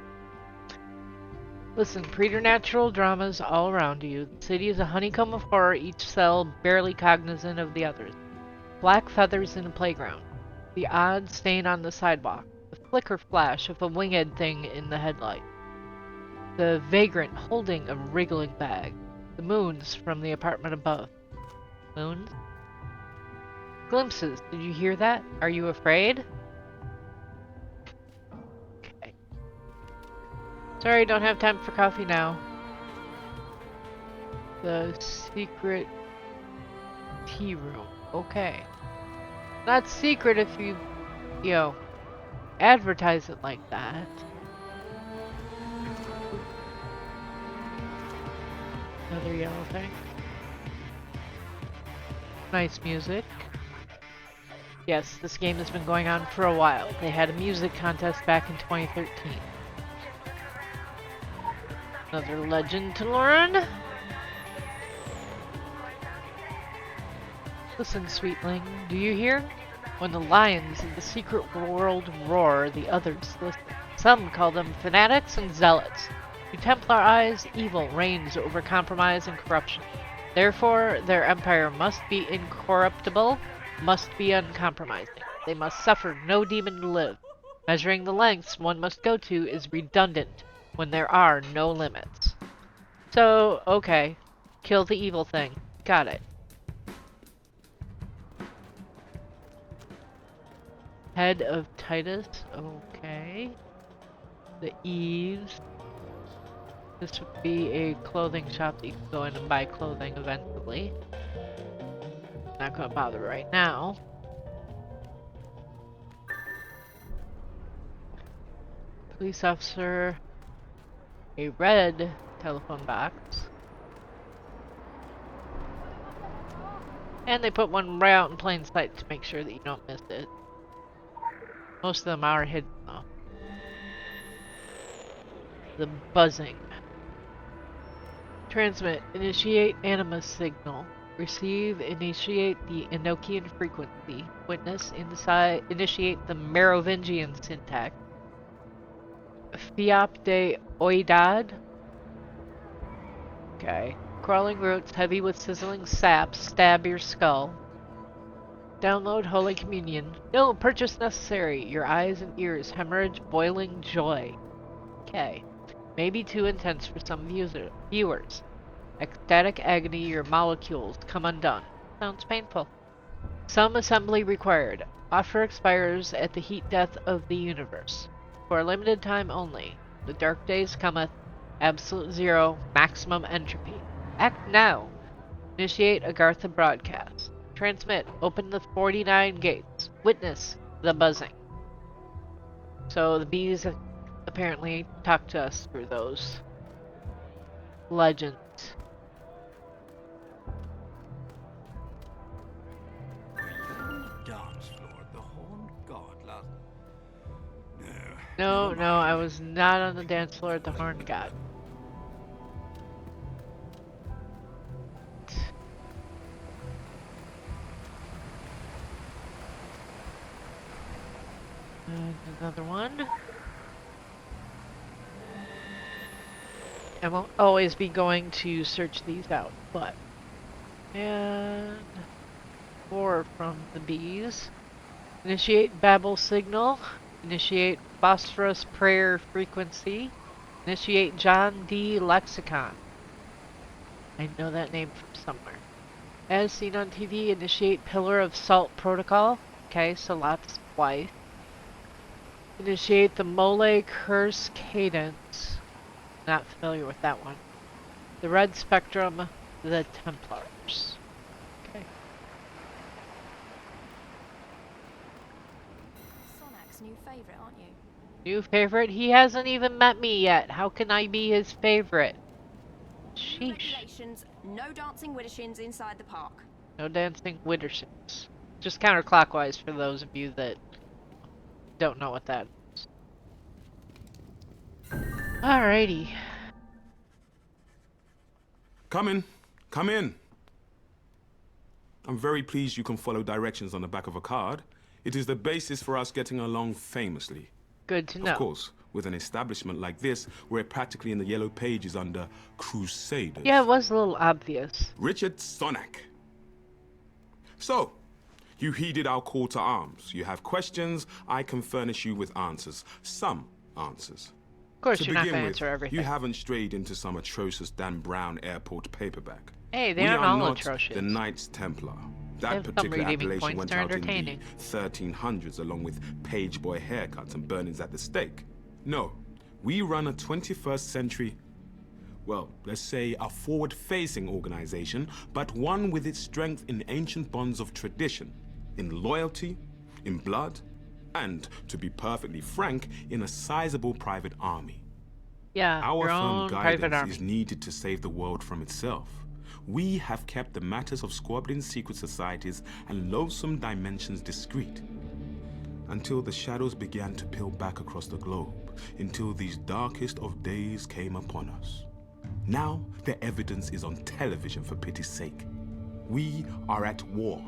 Listen, preternatural dramas all around you. The city is a honeycomb of horror, each cell barely cognizant of the others. Black feathers in a playground. The odd stain on the sidewalk. The flicker flash of a winged thing in the headlight. The vagrant holding a wriggling bag. The moons from the apartment above. Moons? Glimpses. Did you hear that? Are you afraid? Okay. Sorry, don't have time for coffee now. The secret tea room. Okay. Not secret if you know, advertise it like that. Another yellow thing. Nice music. Yes, this game has been going on for a while. They had a music contest back in 2013. Another legend to learn. Listen, sweetling, do you hear? When the lions in the secret world roar, the others listen. Some call them fanatics and zealots. To Templar eyes, evil reigns over compromise and corruption. Therefore, their empire must be incorruptible, must be uncompromising. They must suffer no demon to live. Measuring the lengths one must go to is redundant when there are no limits. So, okay. Kill the evil thing. Got it. Head of Titus. Okay. The Eves. This would be a clothing shop that you can go in and buy clothing eventually. Not gonna bother right now. Police officer. A red telephone box. And they put one right out in plain sight to make sure that you don't miss it. Most of them are hidden though. The buzzing. Transmit. Initiate animus signal. Receive. Initiate the Enochian frequency. Witness. Initiate the Merovingian syntax. Fiop de Oidad. Okay. Crawling roots heavy with sizzling sap stab your skull. Download Holy Communion. No purchase necessary. Your eyes and ears hemorrhage boiling joy. Okay. Maybe too intense for some viewers. Ecstatic agony, your molecules come undone. Sounds painful. Some assembly required. Offer expires at the heat death of the universe. For a limited time only. The dark days cometh. Absolute zero. Maximum entropy. Act now. Initiate Agartha broadcast. Transmit. Open the 49 gates. Witness the buzzing. So the bees apparently talk to us through those legends. Dance floor at the Horned God last. No, I was not on the dance floor at the Horned God. And another one. I won't always be going to search these out, but... And... 4 from the bees. Initiate Babel signal. Initiate Phosphorus prayer frequency. Initiate John D. lexicon. I know that name from somewhere. As seen on TV, initiate Pillar of Salt protocol. Okay, so Lot's wife. Initiate the Mole Curse Cadence. Not familiar with that one. The Red Spectrum, the Templars. Okay. Sonak's new favorite, aren't you? New favorite? He hasn't even met me yet. How can I be his favorite? Sheesh. Regulations, no dancing widdershins inside the park. No dancing widdershins. Just counterclockwise for those of you that don't know what that is. Alrighty. Come in. Come in. I'm very pleased you can follow directions on the back of a card. It is the basis for us getting along famously. Good to know. Of course, with an establishment like this, we're practically in the yellow pages under Crusaders. Yeah, it was a little obvious. Richard Sonak. So, you heeded our call to arms. You have questions, I can furnish you with answers. Some answers. Of course, to you're not begin going to with, answer everything. you haven't strayed into some atrocious Dan Brown airport paperback. Hey, they we aren't are all not atrocious. the Knights Templar. They have That some particular redeeming appellation points. went They're out in the entertaining. 1300s along with page boy haircuts and burnings at the stake. No, we run a 21st century, well, let's say a forward-facing organization, but one with its strength in ancient bonds of tradition, in loyalty, in blood, and, to be perfectly frank, in a sizable private army. Yeah, Our your firm own private guidance army. is needed to save the world from itself. We have kept the matters of squabbling secret societies and loathsome dimensions discreet. Until the shadows began to peel back across the globe, until these darkest of days came upon us. Now, the evidence is on television for pity's sake. We are at war,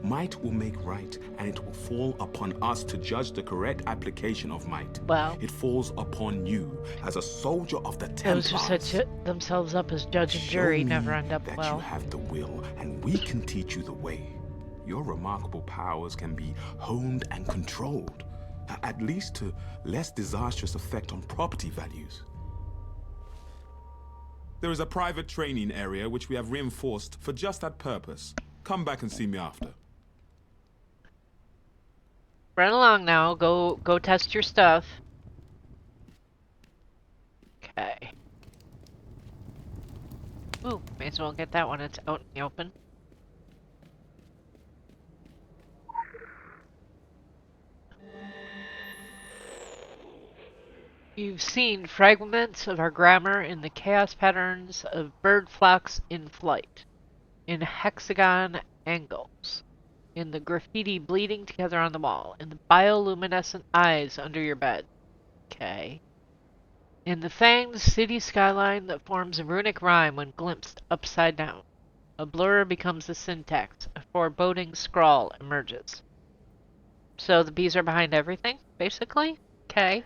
Might will make right, and it will fall upon us to judge the correct application of might. Well, it falls upon you as a soldier of the those Templars. who set themselves up as judge and jury never end up that well. you have the will, and we can teach you the way. Your remarkable powers can be honed and controlled, at least to less disastrous effect on property values. There is a private training area which we have reinforced for just that purpose. Come back and see me after. Run along now. Go test your stuff. Okay. Ooh, may as well get that one. It's out in the open. You've seen fragments of our grammar in the chaos patterns of bird flocks in flight, in hexagon angles, in the graffiti bleeding together on the wall, in the bioluminescent eyes under your bed. Okay. In the fanged city skyline that forms a runic rhyme when glimpsed upside down. A blur becomes a syntax, a foreboding scrawl emerges. So the bees are behind everything, basically? Okay.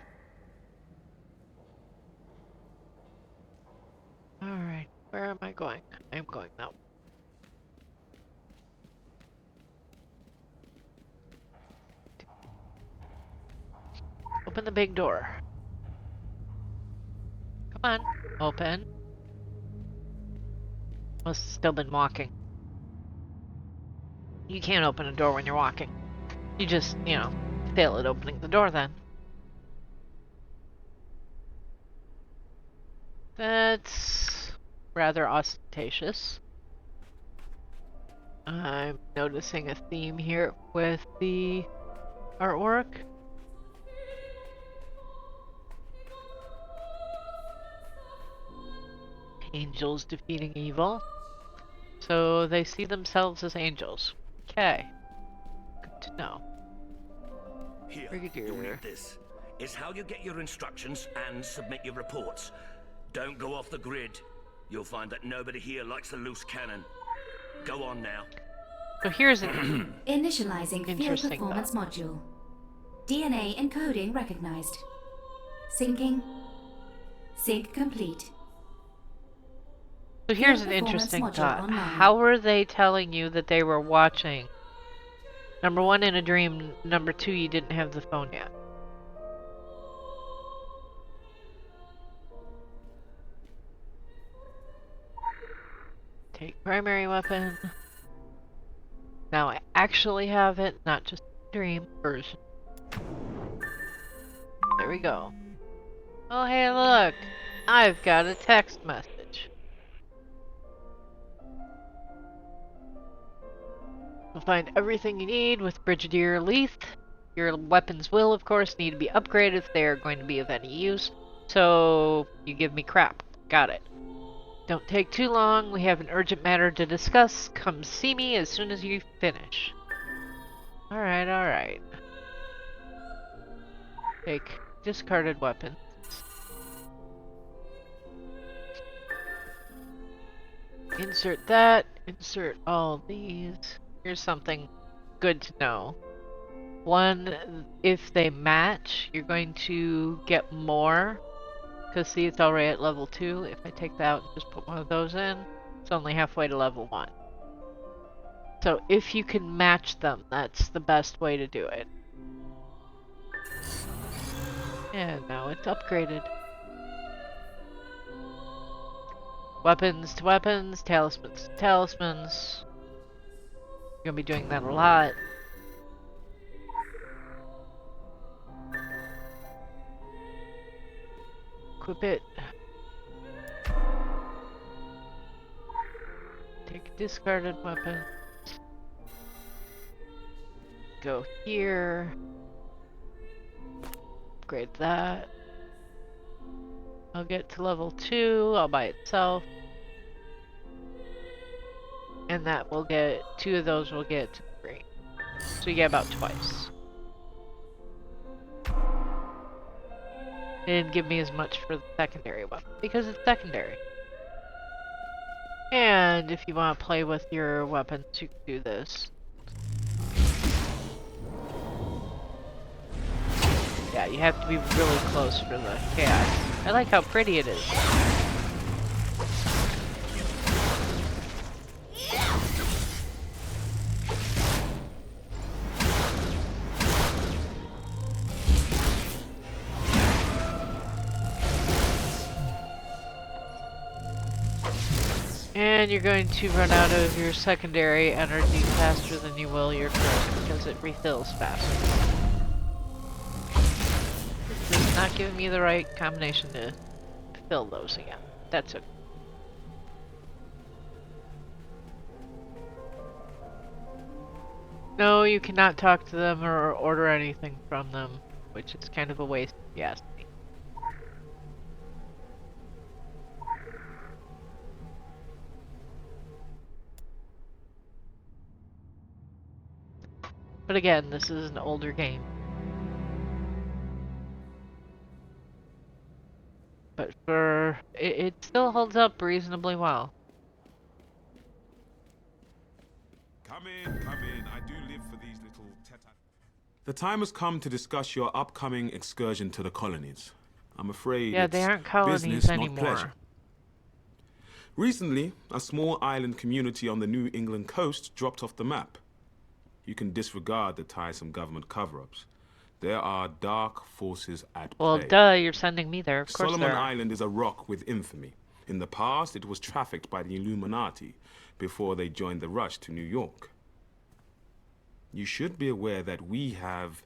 Alright, where am I going? I'm going now. Open the big door. Come on, open. Must have still been walking. You can't open a door when you're walking. You just, you know, fail at opening the door then. That's rather ostentatious. I'm noticing a theme here with the artwork. Angels defeating evil. So they see themselves as angels. Okay. Good to know. Here, Brigadier. you'll need this. It's how you get your instructions and submit your reports. Don't go off the grid. You'll find that nobody here likes a loose cannon. Go on now. So here's an Initializing field interesting performance thought. module. DNA encoding recognized. Syncing. Sync complete. So here's Field an performance interesting module thought. online. How were they telling you that they were watching? Number one, in a dream. Number two, you didn't have the phone yet. Take primary weapon. Now I actually have it, not just dream version. There we go. Oh hey look! I've got a text message. You'll find everything you need with Brigadier Leith. Your weapons will, of course, need to be upgraded if they are going to be of any use. So, you give me crap. Got it. Don't take too long. We have an urgent matter to discuss. Come see me as soon as you finish. Alright, alright. Take discarded weapon. Insert that. Insert all these. Here's something good to know. One, if they match, you're going to get more. Because see, it's already at level 2. If I take that out and just put one of those in, it's only halfway to level 1. So if you can match them, that's the best way to do it. And now it's upgraded. Weapons to weapons, talismans to talismans. You're gonna be doing that a lot. Equip it. Take a discarded weapon. Go here. Upgrade that. I'll get to level 2 all by itself. And that will get, 2 of those will get to 3. So you get about twice. It didn't give me as much for the secondary weapon, because it's secondary. And if you want to play with your weapons, you can do this. you have to be really close for the chaos. I like how pretty it is. And you're going to run out of your secondary energy faster than you will your first because it refills faster. This is not giving me the right combination to fill those again. That's it. No, you cannot talk to them or order anything from them, which is kind of a waste if you ask me. But again, this is an older game. But for... it still holds up reasonably well. Come in, come in. I do live for these little The time has come to discuss your upcoming excursion to the colonies. I'm afraid yeah, it's they aren't colonies business, anymore. not pleasure. Recently, a small island community on the New England coast dropped off the map. You can disregard the tiresome government cover-ups. There are dark forces at play. Well, duh, you're sending me there. Of course Solomon there are. Island is a rock with infamy. In the past, it was trafficked by the Illuminati before they joined the rush to New York. You should be aware that we have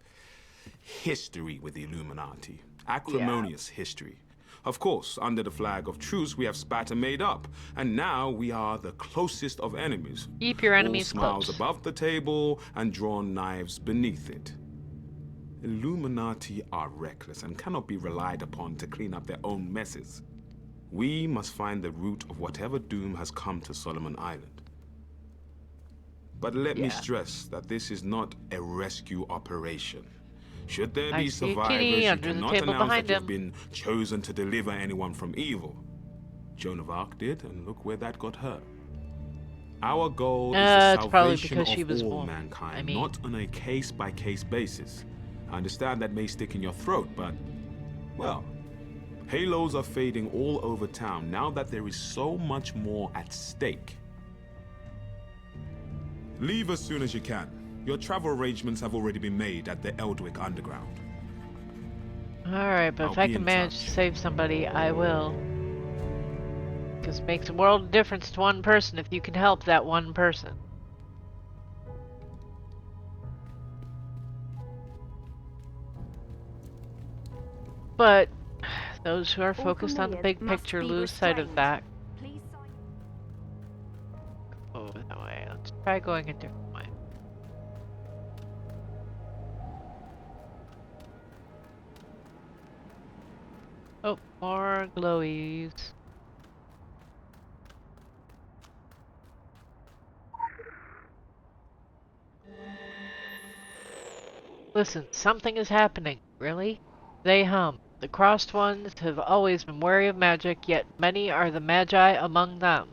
history with the Illuminati. Acrimonious history. Of course, under the flag of truce, we have spat and made up. And now we are the closest of enemies. Keep your enemies all smiles close. above the table and drawn knives beneath it. Illuminati are reckless and cannot be relied upon to clean up their own messes. We must find the root of whatever doom has come to Solomon Island. But let me stress that this is not a rescue operation. Should there be survivors, you cannot announce that you've been chosen to deliver anyone from evil. Joan of Arc did, and look where that got her. Our goal is the salvation of all mankind, not on a case-by-case basis. I understand that may stick in your throat, but, well, halos are fading all over town now that there is so much more at stake. Leave as soon as you can. Your travel arrangements have already been made at the Eldwick Underground. Alright, but if I can manage to save somebody, I will. Because it makes a world of difference to one person if you can help that one person. But those who are focused on the big picture lose sight of that. Oh, that way. Let's try going a different way. Oh, more glowies. Listen, something is happening. Really? They hum. The crossed ones have always been wary of magic, yet many are the magi among them.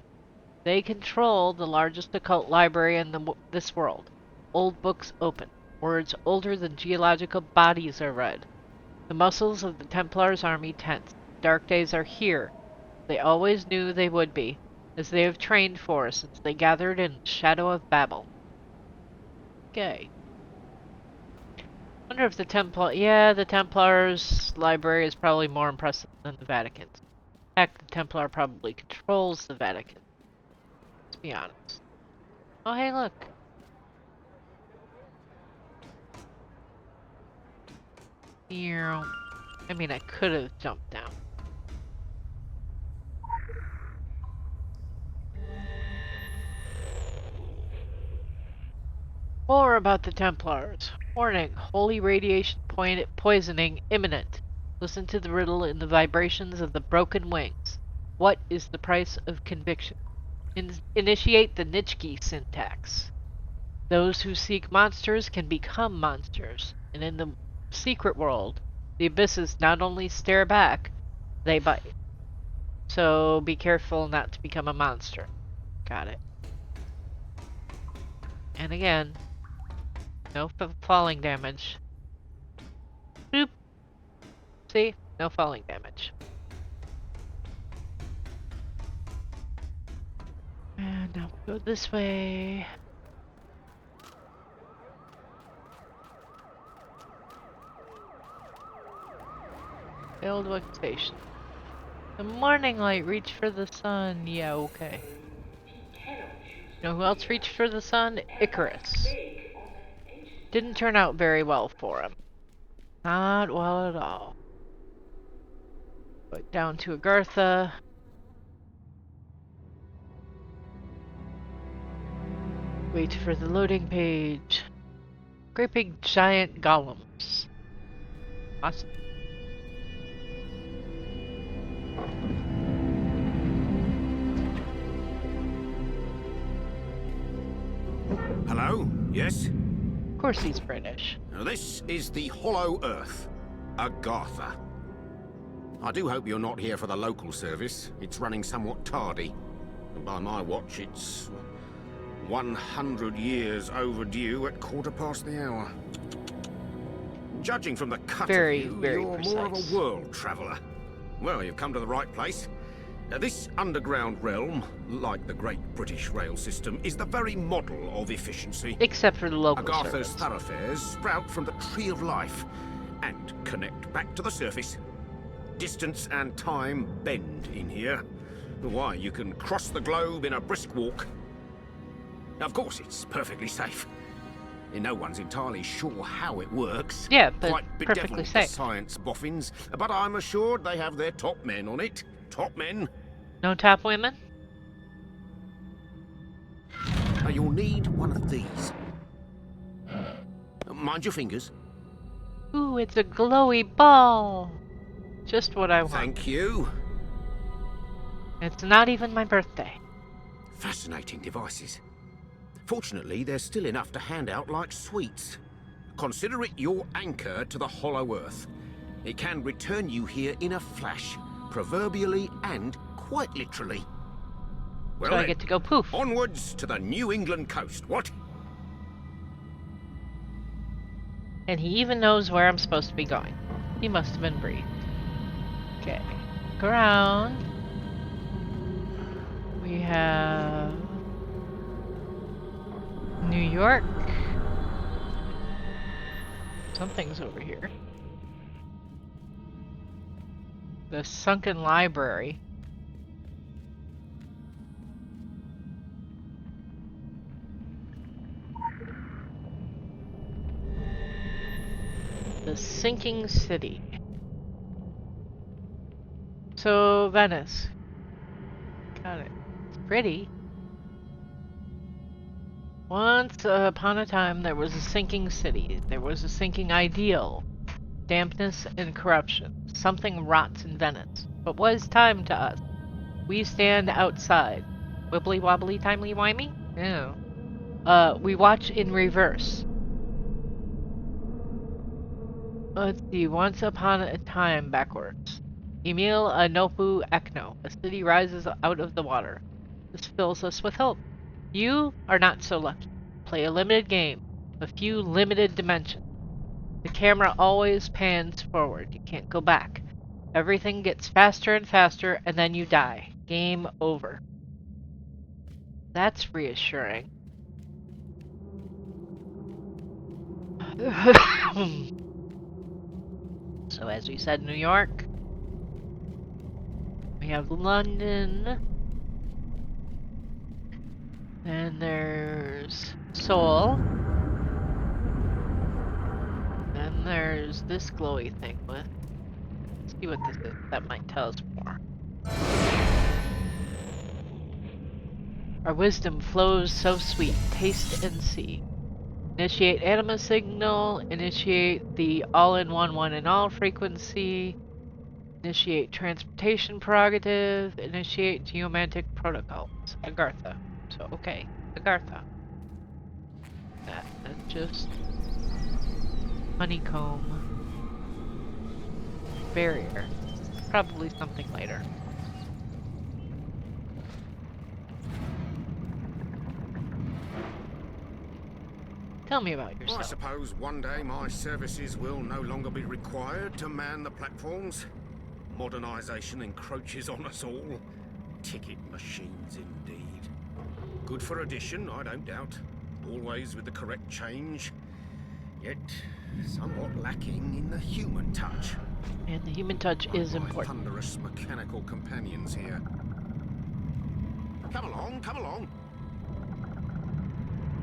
They control the largest occult library in this world. Old books open. Words older than geological bodies are read. The muscles of the Templars' army tense. Dark days are here. They always knew they would be, as they have trained for since they gathered in the shadow of Babel. Okay. Wonder if the the Templars' library is probably more impressive than the Vatican's. Heck, the Templar probably controls the Vatican. Let's be honest. Oh, hey, look. I mean, I could have jumped down. More about the Templars. Warning, holy radiation poisoning imminent. Listen to the riddle in the vibrations of the broken wings. What is the price of conviction? Initiate the Nitschke syntax. Those who seek monsters can become monsters, and in the secret world, the abysses not only stare back, they bite. So be careful not to become a monster. Got it. And again, no falling damage. Boop. See? No falling damage. And now we go this way. Failed occupation. The morning light, reach for the sun. Yeah, okay. You know who else reached for the sun? Icarus. Didn't turn out very well for him. Not well at all. But down to Agartha. Wait for the loading page. Great big giant golems. Awesome. Hello? Yes? Of course he's British. Now this is the Hollow Earth, Agartha. I do hope you're not here for the local service. It's running somewhat tardy. And by my watch, it's 100 years overdue at 1/4 the hour. Judging from the cut of you, you're more of a world traveller. Well, you've come to the right place. This underground realm, like the Great British Rail System, is the very model of efficiency. Except for the local Agartha's service. thoroughfares sprout from the Tree of Life and connect back to the surface. Distance and time bend in here. Why, you can cross the globe in a brisk walk. Of course, it's perfectly safe. No one's entirely sure how it works. Yeah, but quite perfectly bedeviled safe. the science boffins, but I'm assured they have their top men on it. Top men. No top women? Now you'll need one of these. Mind your fingers. Ooh, it's a glowy ball. Just what I want. Thank you. It's not even my birthday. Fascinating devices. Fortunately, there's still enough to hand out like sweets. Consider it your anchor to the Hollow Earth. It can return you here in a flash, proverbially and quite literally. Well, So I then, get to go poof. Onwards to the New England coast, what? And he even knows where I'm supposed to be going. He must have been briefed. Okay. Look around. We have New York. Something's over here. The Sunken Library. The Sinking City. So, Venice. Got it. It's pretty. Once upon a time, there was a sinking city. There was a sinking ideal. Dampness and corruption. Something rots in Venice. But what is time to us? We stand outside. Wibbly wobbly timely wimey? No. We watch in reverse. Let's see. Once upon a time backwards. Emil Anopu Ekno. A city rises out of the water. This fills us with hope. You are not so lucky. Play a limited game. A few limited dimensions. The camera always pans forward. You can't go back. Everything gets faster and faster, and then you die. Game over. That's reassuring. So as we said, New York. We have London. Then there's Seoul. Then there's this glowy thing with. Let's see what this is. That might tell us more. Our wisdom flows so sweet. Taste and see. Initiate anima signal. Initiate the all-in-one, one-in-all frequency. Initiate transportation prerogative. Initiate geomantic protocols. Agartha. So, okay. Agartha. That's just honeycomb barrier. Probably something later. Tell me about I yourself. suppose one day my services will no longer be required to man the platforms. Modernisation encroaches on us all. Ticket machines, indeed. Good for addition, I don't doubt. Always with the correct change. Yet, somewhat lacking in the human touch. And the human touch is important. Thunderous mechanical companions here. Come along, come along.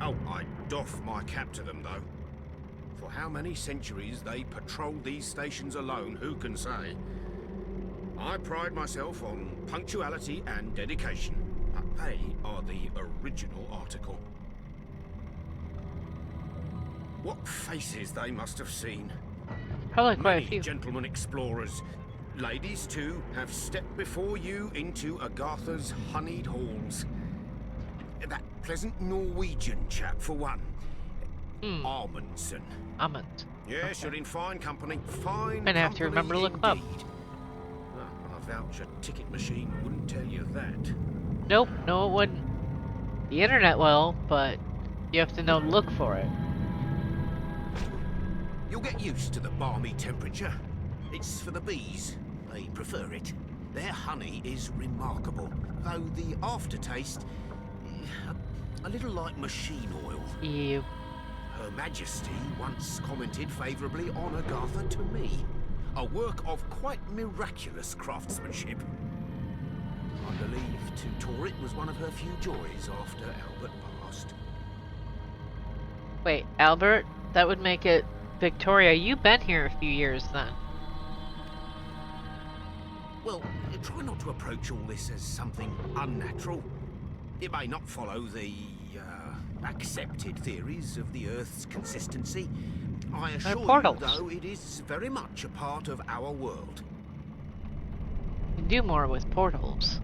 Oh, I doff my cap to them, though. For how many centuries they patrolled these stations alone, who can say? I pride myself on punctuality and dedication, but they are the original article. What faces they must have seen. Probably quite Many a few. gentlemen explorers, ladies too, have stepped before you into Agartha's honeyed halls. That pleasant Norwegian chap, for one. Amundsen. Amund. Yes, you're in fine company. Fine Gonna have to remember to look him up. A voucher ticket machine wouldn't tell you that. Nope, no it wouldn't. The internet will, but you have to know to look for it. You'll get used to the balmy temperature. It's for the bees. They prefer it. Their honey is remarkable, though the aftertaste, a little like machine oil. Ew. Her Majesty once commented favourably on Agartha to me. A work of quite miraculous craftsmanship. I believe to tour it was one of her few joys after Albert passed. Wait, Albert? That would make it Victoria. You've been here a few years then. Well, try not to approach all this as something unnatural. It may not follow the accepted theories of the Earth's consistency. I assure you, though, it is very much a part of our world. You can do more with portals.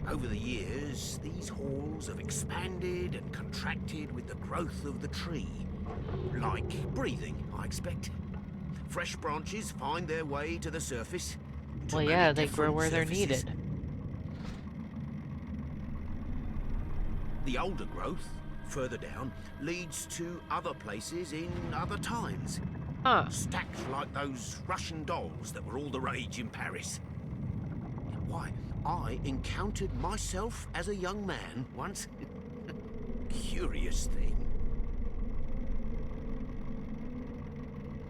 Over the years, these halls have expanded and contracted with the growth of the tree. Like breathing, I expect. Fresh branches find their way to the surface. Well, yeah, they grow where they're needed. The older growth, further down, leads to other places in other times. Stacked like those Russian dolls that were all the rage in Paris. Why, I encountered myself as a young man once. Curious thing.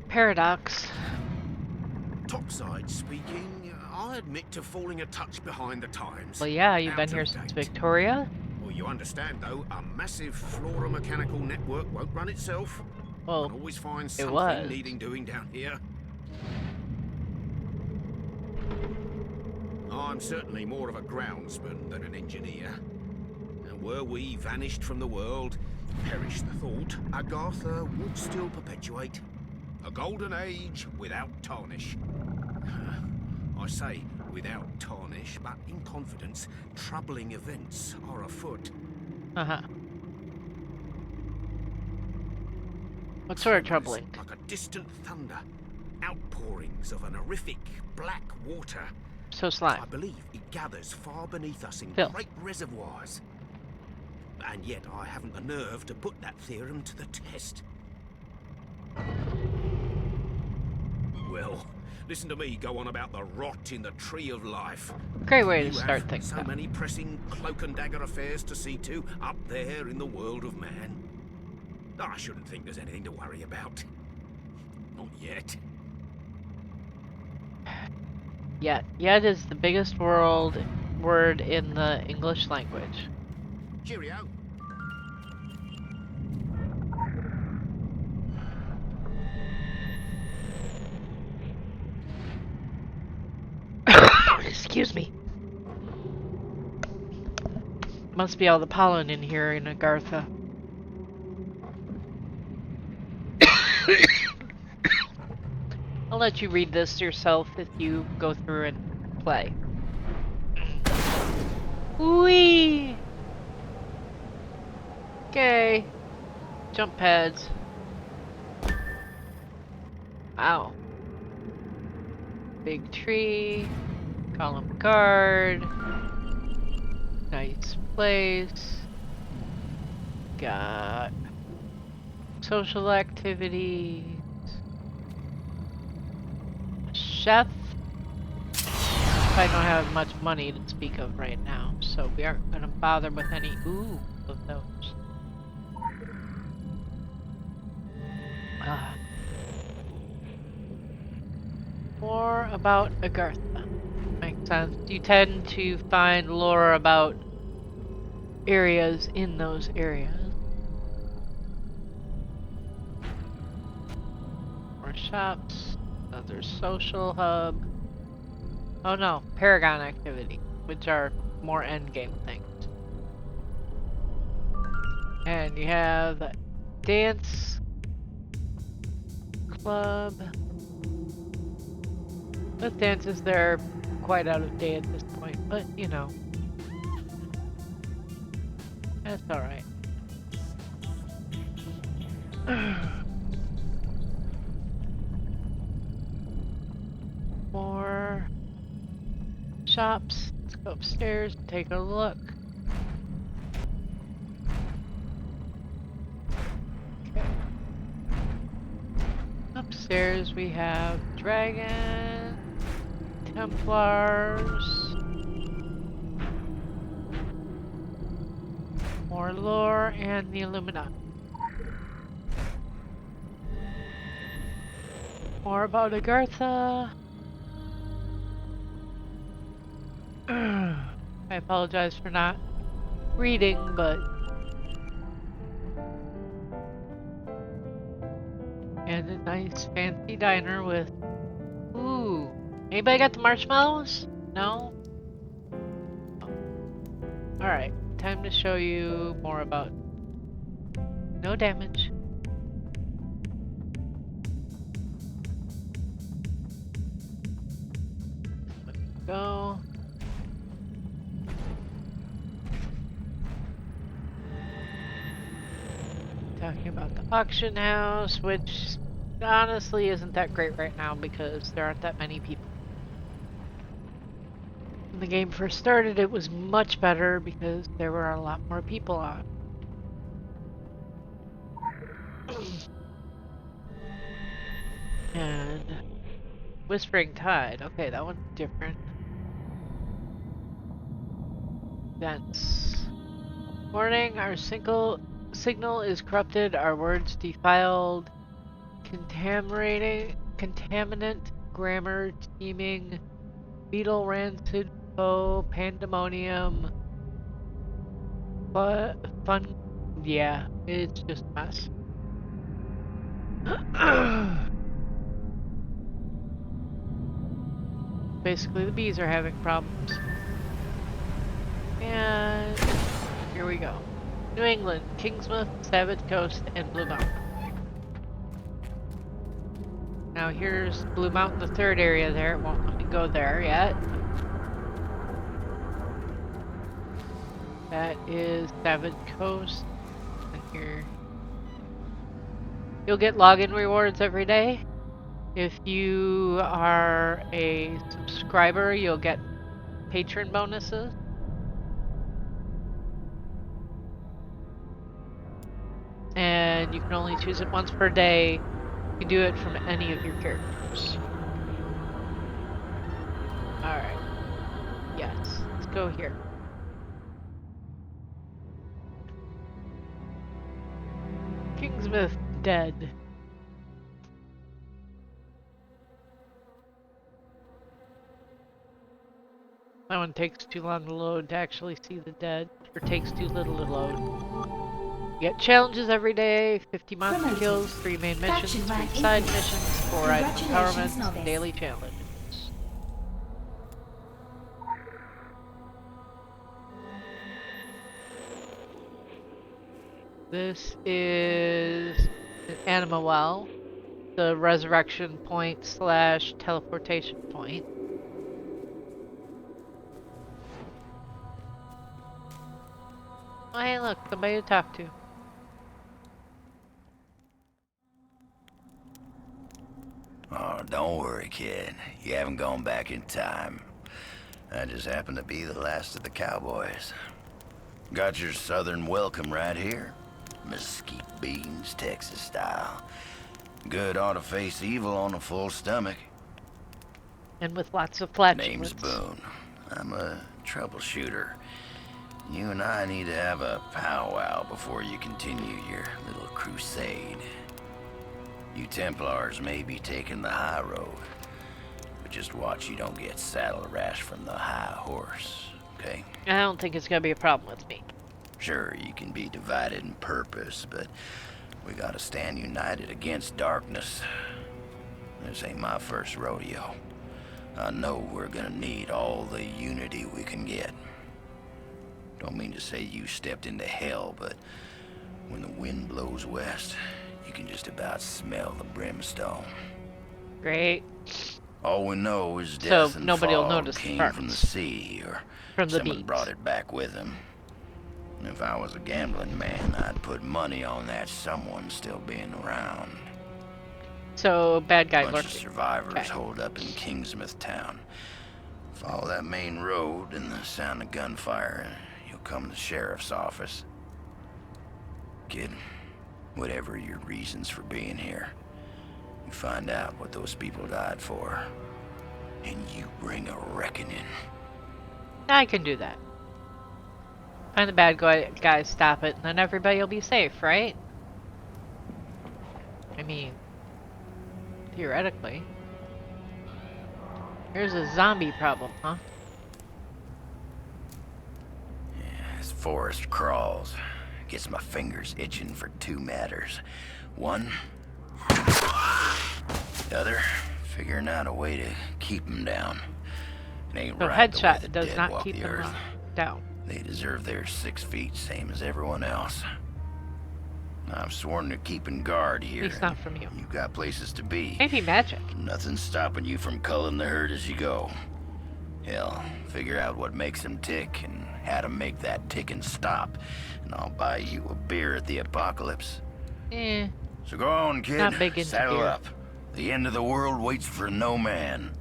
Paradox. Topside speaking, I admit to falling a touch behind the times. Well, yeah, you've been here since Victoria. Well, you understand, though, a massive flora-mechanical network won't run itself. Well, one always finds something needing doing down here. I'm certainly more of a groundsman than an engineer. And were we vanished from the world, perish the thought, Agartha would still perpetuate. A golden age without tarnish. I say without tarnish, but in confidence, troubling events are afoot. What sort of troubling? Like a distant thunder. Outpourings of an horrific black water. So slime. I believe it gathers far beneath us in great reservoirs. And yet I haven't the nerve to put that theorem to the test. Well, listen to me go on about the rot in the tree of life. Great way to start things. So many pressing cloak and dagger affairs to see to up there in the world of man. I shouldn't think there's anything to worry about. Not yet. Yet is the biggest word in the English language. Cheerio. Excuse me. Must be all the pollen in here in Agartha. I'll let you read this yourself if you go through and play. Whee! Okay. Jump pads. Wow. Big tree. Column guard. Nice place. Got Social activities. Chef. I don't have much money to speak of right now, so we aren't going to bother with any of those. More about Agartha. Makes sense. You tend to find lore about areas in those areas. More shops. Another social hub. Oh no, Paragon activity, which are more endgame things. And you have the dance club. The dances there are quite out of date at this point, but you know. That's alright. More shops. Let's go upstairs and take a look. Okay. Upstairs we have Dragon, Templars, more lore, and the Illuminati. More about Agartha. I apologize for not reading, but... And a nice fancy diner with... Ooh! Anybody got the marshmallows? No? Oh. Alright, time to show you more about... No damage. Let's go. Talking about the auction house, which honestly isn't that great right now because there aren't that many people. When the game first started, it was much better because there were a lot more people on. And Whispering Tide, okay, that one's different. That's warning, our signal is corrupted, our words defiled, contaminant, grammar, teeming, beetle, rancid, foe, pandemonium, but fun, yeah, it's just a mess. Basically, the bees are having problems. And here we go. New England, Kingsmouth, Savage Coast, and Blue Mountain. Now here's Blue Mountain, the third area there. It won't let me go there yet. That is Savage Coast. And here. You'll get login rewards every day. If you are a subscriber, you'll get patron bonuses. And you can only choose it once per day. You can do it from any of your characters. Alright. Yes, let's go here. Kingsmouth dead. That one takes too long to load to actually see the dead, or takes too little to load. You get challenges every day, 50 monster kills, 3 main missions, 3 side missions, 4 item empowerments, and daily challenges. This is an anima well, the resurrection point / teleportation point. Oh, hey look, somebody to talk to. Oh, don't worry, kid. You haven't gone back in time. I just happened to be the last of the cowboys. Got your southern welcome right here. mesquite beans, Texas style. Good ought to face evil on a full stomach. And with lots of flatulence. Name's Boone. I'm a troubleshooter. You and I need to have a powwow before you continue your little crusade. You Templars may be taking the high road, but just watch you don't get saddle rash from the high horse, okay? I don't think it's gonna be a problem with me. Sure, you can be divided in purpose, but we gotta stand united against darkness. This ain't my first rodeo. I know we're gonna need all the unity we can get. Don't mean to say you stepped into hell, but when the wind blows west, you can just about smell the brimstone. Great. All we know is death and nobody will fog notice came the from the sea, or from the someone beach. brought it back with him. And if I was a gambling man, I'd put money on that someone still being around. So, bad guy Bunch lurking. of survivors holed up in Kingsmouth town. Follow that main road and the sound of gunfire, and you'll come to the sheriff's office. Kid, whatever your reasons for being here, you find out what those people died for, and you bring a reckoning. I can do that. Find the bad guys, stop it, and then everybody will be safe, right? I mean, theoretically. Here's a zombie problem, huh? Yeah, this forest crawls. Gets my fingers itching for two matters. One, the other, figuring out a way to keep them down. It ain't So right the way the headshot does dead not walk keep the them earth. down. They deserve their 6 feet, same as everyone else. I've sworn to keeping guard here. At least not from you. You've got places to be. Maybe magic. Nothing's stopping you from culling the herd as you go. Hell, figure out what makes them tick and how to make that ticking stop, and I'll buy you a beer at the apocalypse. So go on, kid. Not big into Saddle beer. up. The end of the world waits for no man.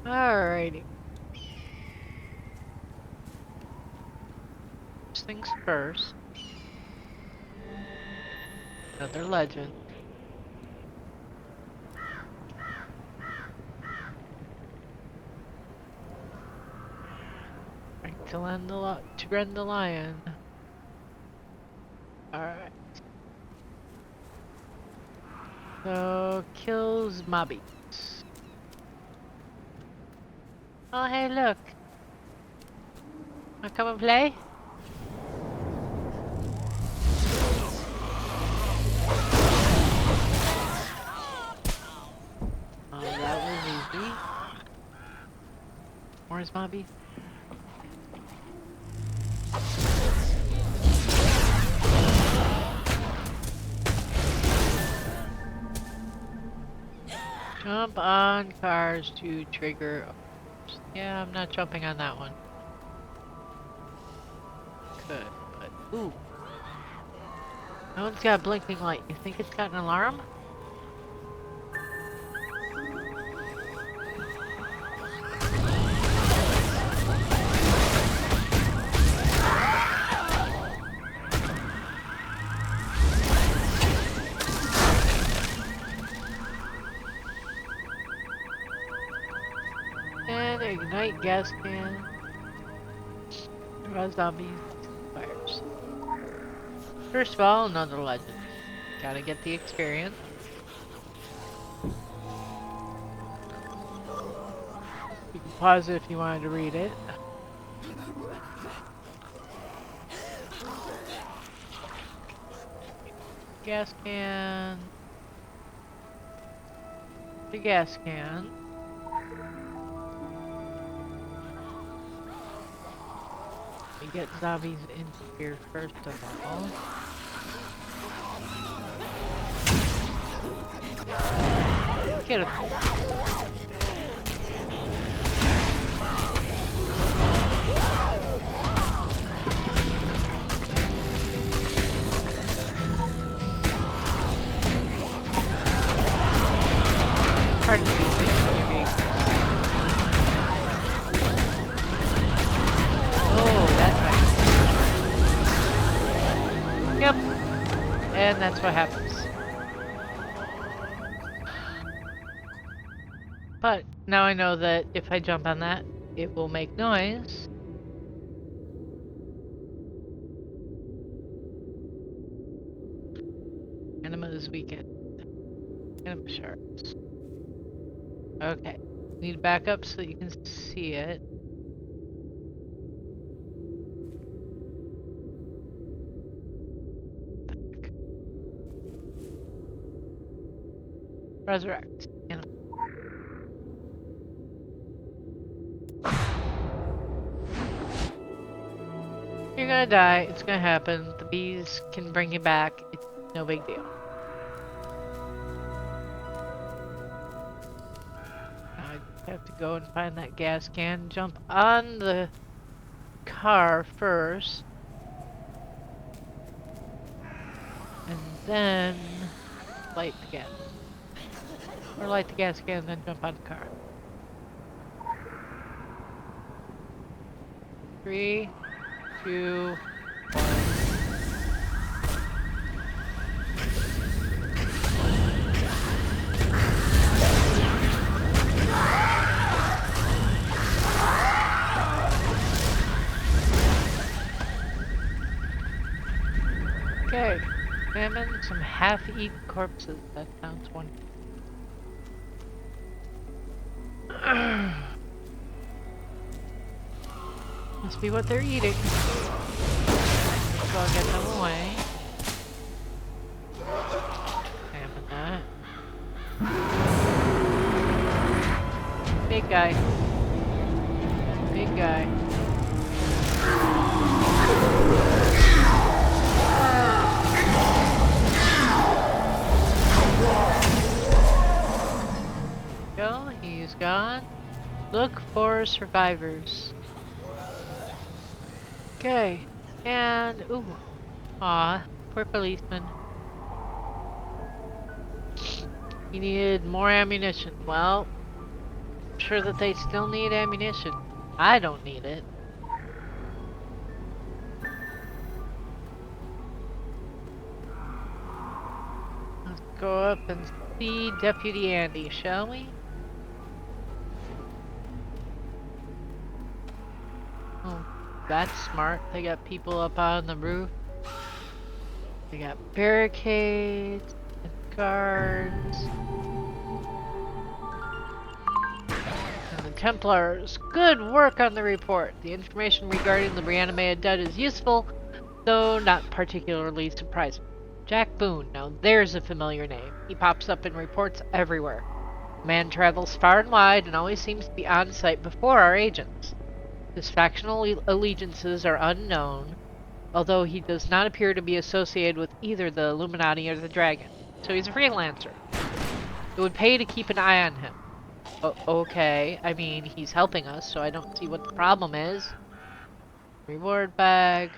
Alrighty. First things first. Another legend. Right to rend the lion. Alright. So kills mobbies. Oh hey look. Wanna come and play? Oh, that was easy. Where's Mobby? Jump on cars to trigger. Yeah, I'm not jumping on that one. Could, but ooh. That one's got a blinking light. You think it's got an alarm? And ignite gas can. Draw zombies. Fires. First of all, another legend. Gotta get the experience. You can pause it if you wanted to read it. Gas can. The gas can. We get zombies in here first of all. Get him. now I know that if I jump on that, it will make noise. Anima's weekend. Anima shards. Okay. Need to back up so that you can see it. Resurrect. Anima. You're gonna die. It's gonna happen. The bees can bring you back. It's no big deal. I have to go and find that gas can. Jump on the car first. And then light the gas. Or light the gas can and then jump on the car. 3, 2, 1. Okay, examine some half-eaten corpses. That sounds wonderful. Must be what they're eating. So I'll get them away. Examine that. Big guy. Big guy. Go, he's gone. Look for survivors. Okay, and ooh, aw, poor policeman. He needed more ammunition. Well, I'm sure that they still need ammunition. I don't need it. Let's go up and see Deputy Andy, shall we? Oh, that's smart. They got people up on the roof. They got barricades and guards. And the Templars. Good work on the report. The information regarding the reanimated dead is useful, though not particularly surprising. Jack Boone. Now there's a familiar name. He pops up in reports everywhere. The man travels far and wide and always seems to be on site before our agents. His factional allegiances are unknown, although he does not appear to be associated with either the Illuminati or the Dragon. So he's a freelancer. It would pay to keep an eye on him. Okay, I mean, he's helping us, so I don't see what the problem is. Reward bag.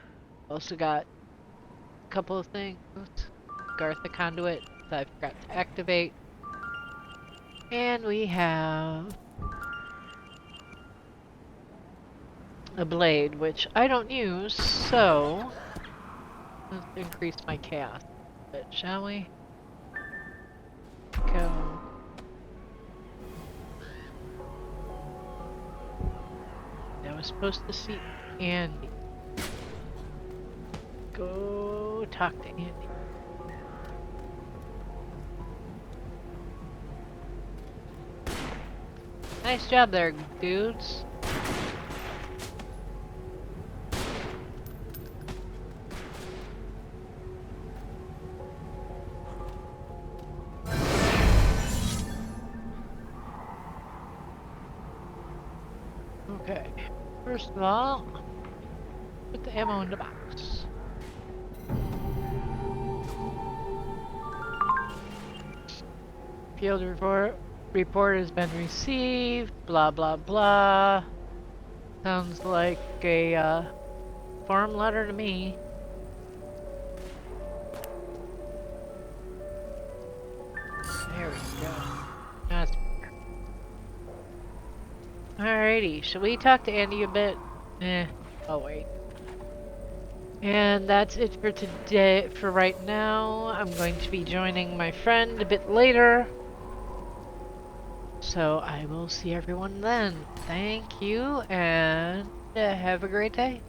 Also got a couple of things. Gartha conduit that I forgot to activate. And we have a blade, which I don't use, so let's increase my chaos a bit, shall we? Go. I was supposed to see Andy. Go talk to Andy. Nice job there, dudes. Okay, first of all, put the ammo in the box. Field report has been received, blah blah blah. Sounds like a form letter to me. There we go. That's better. Alrighty, shall we talk to Andy a bit? I'll wait. And that's it for today, for right now. I'm going to be joining my friend a bit later. So I will see everyone then. Thank you, and have a great day.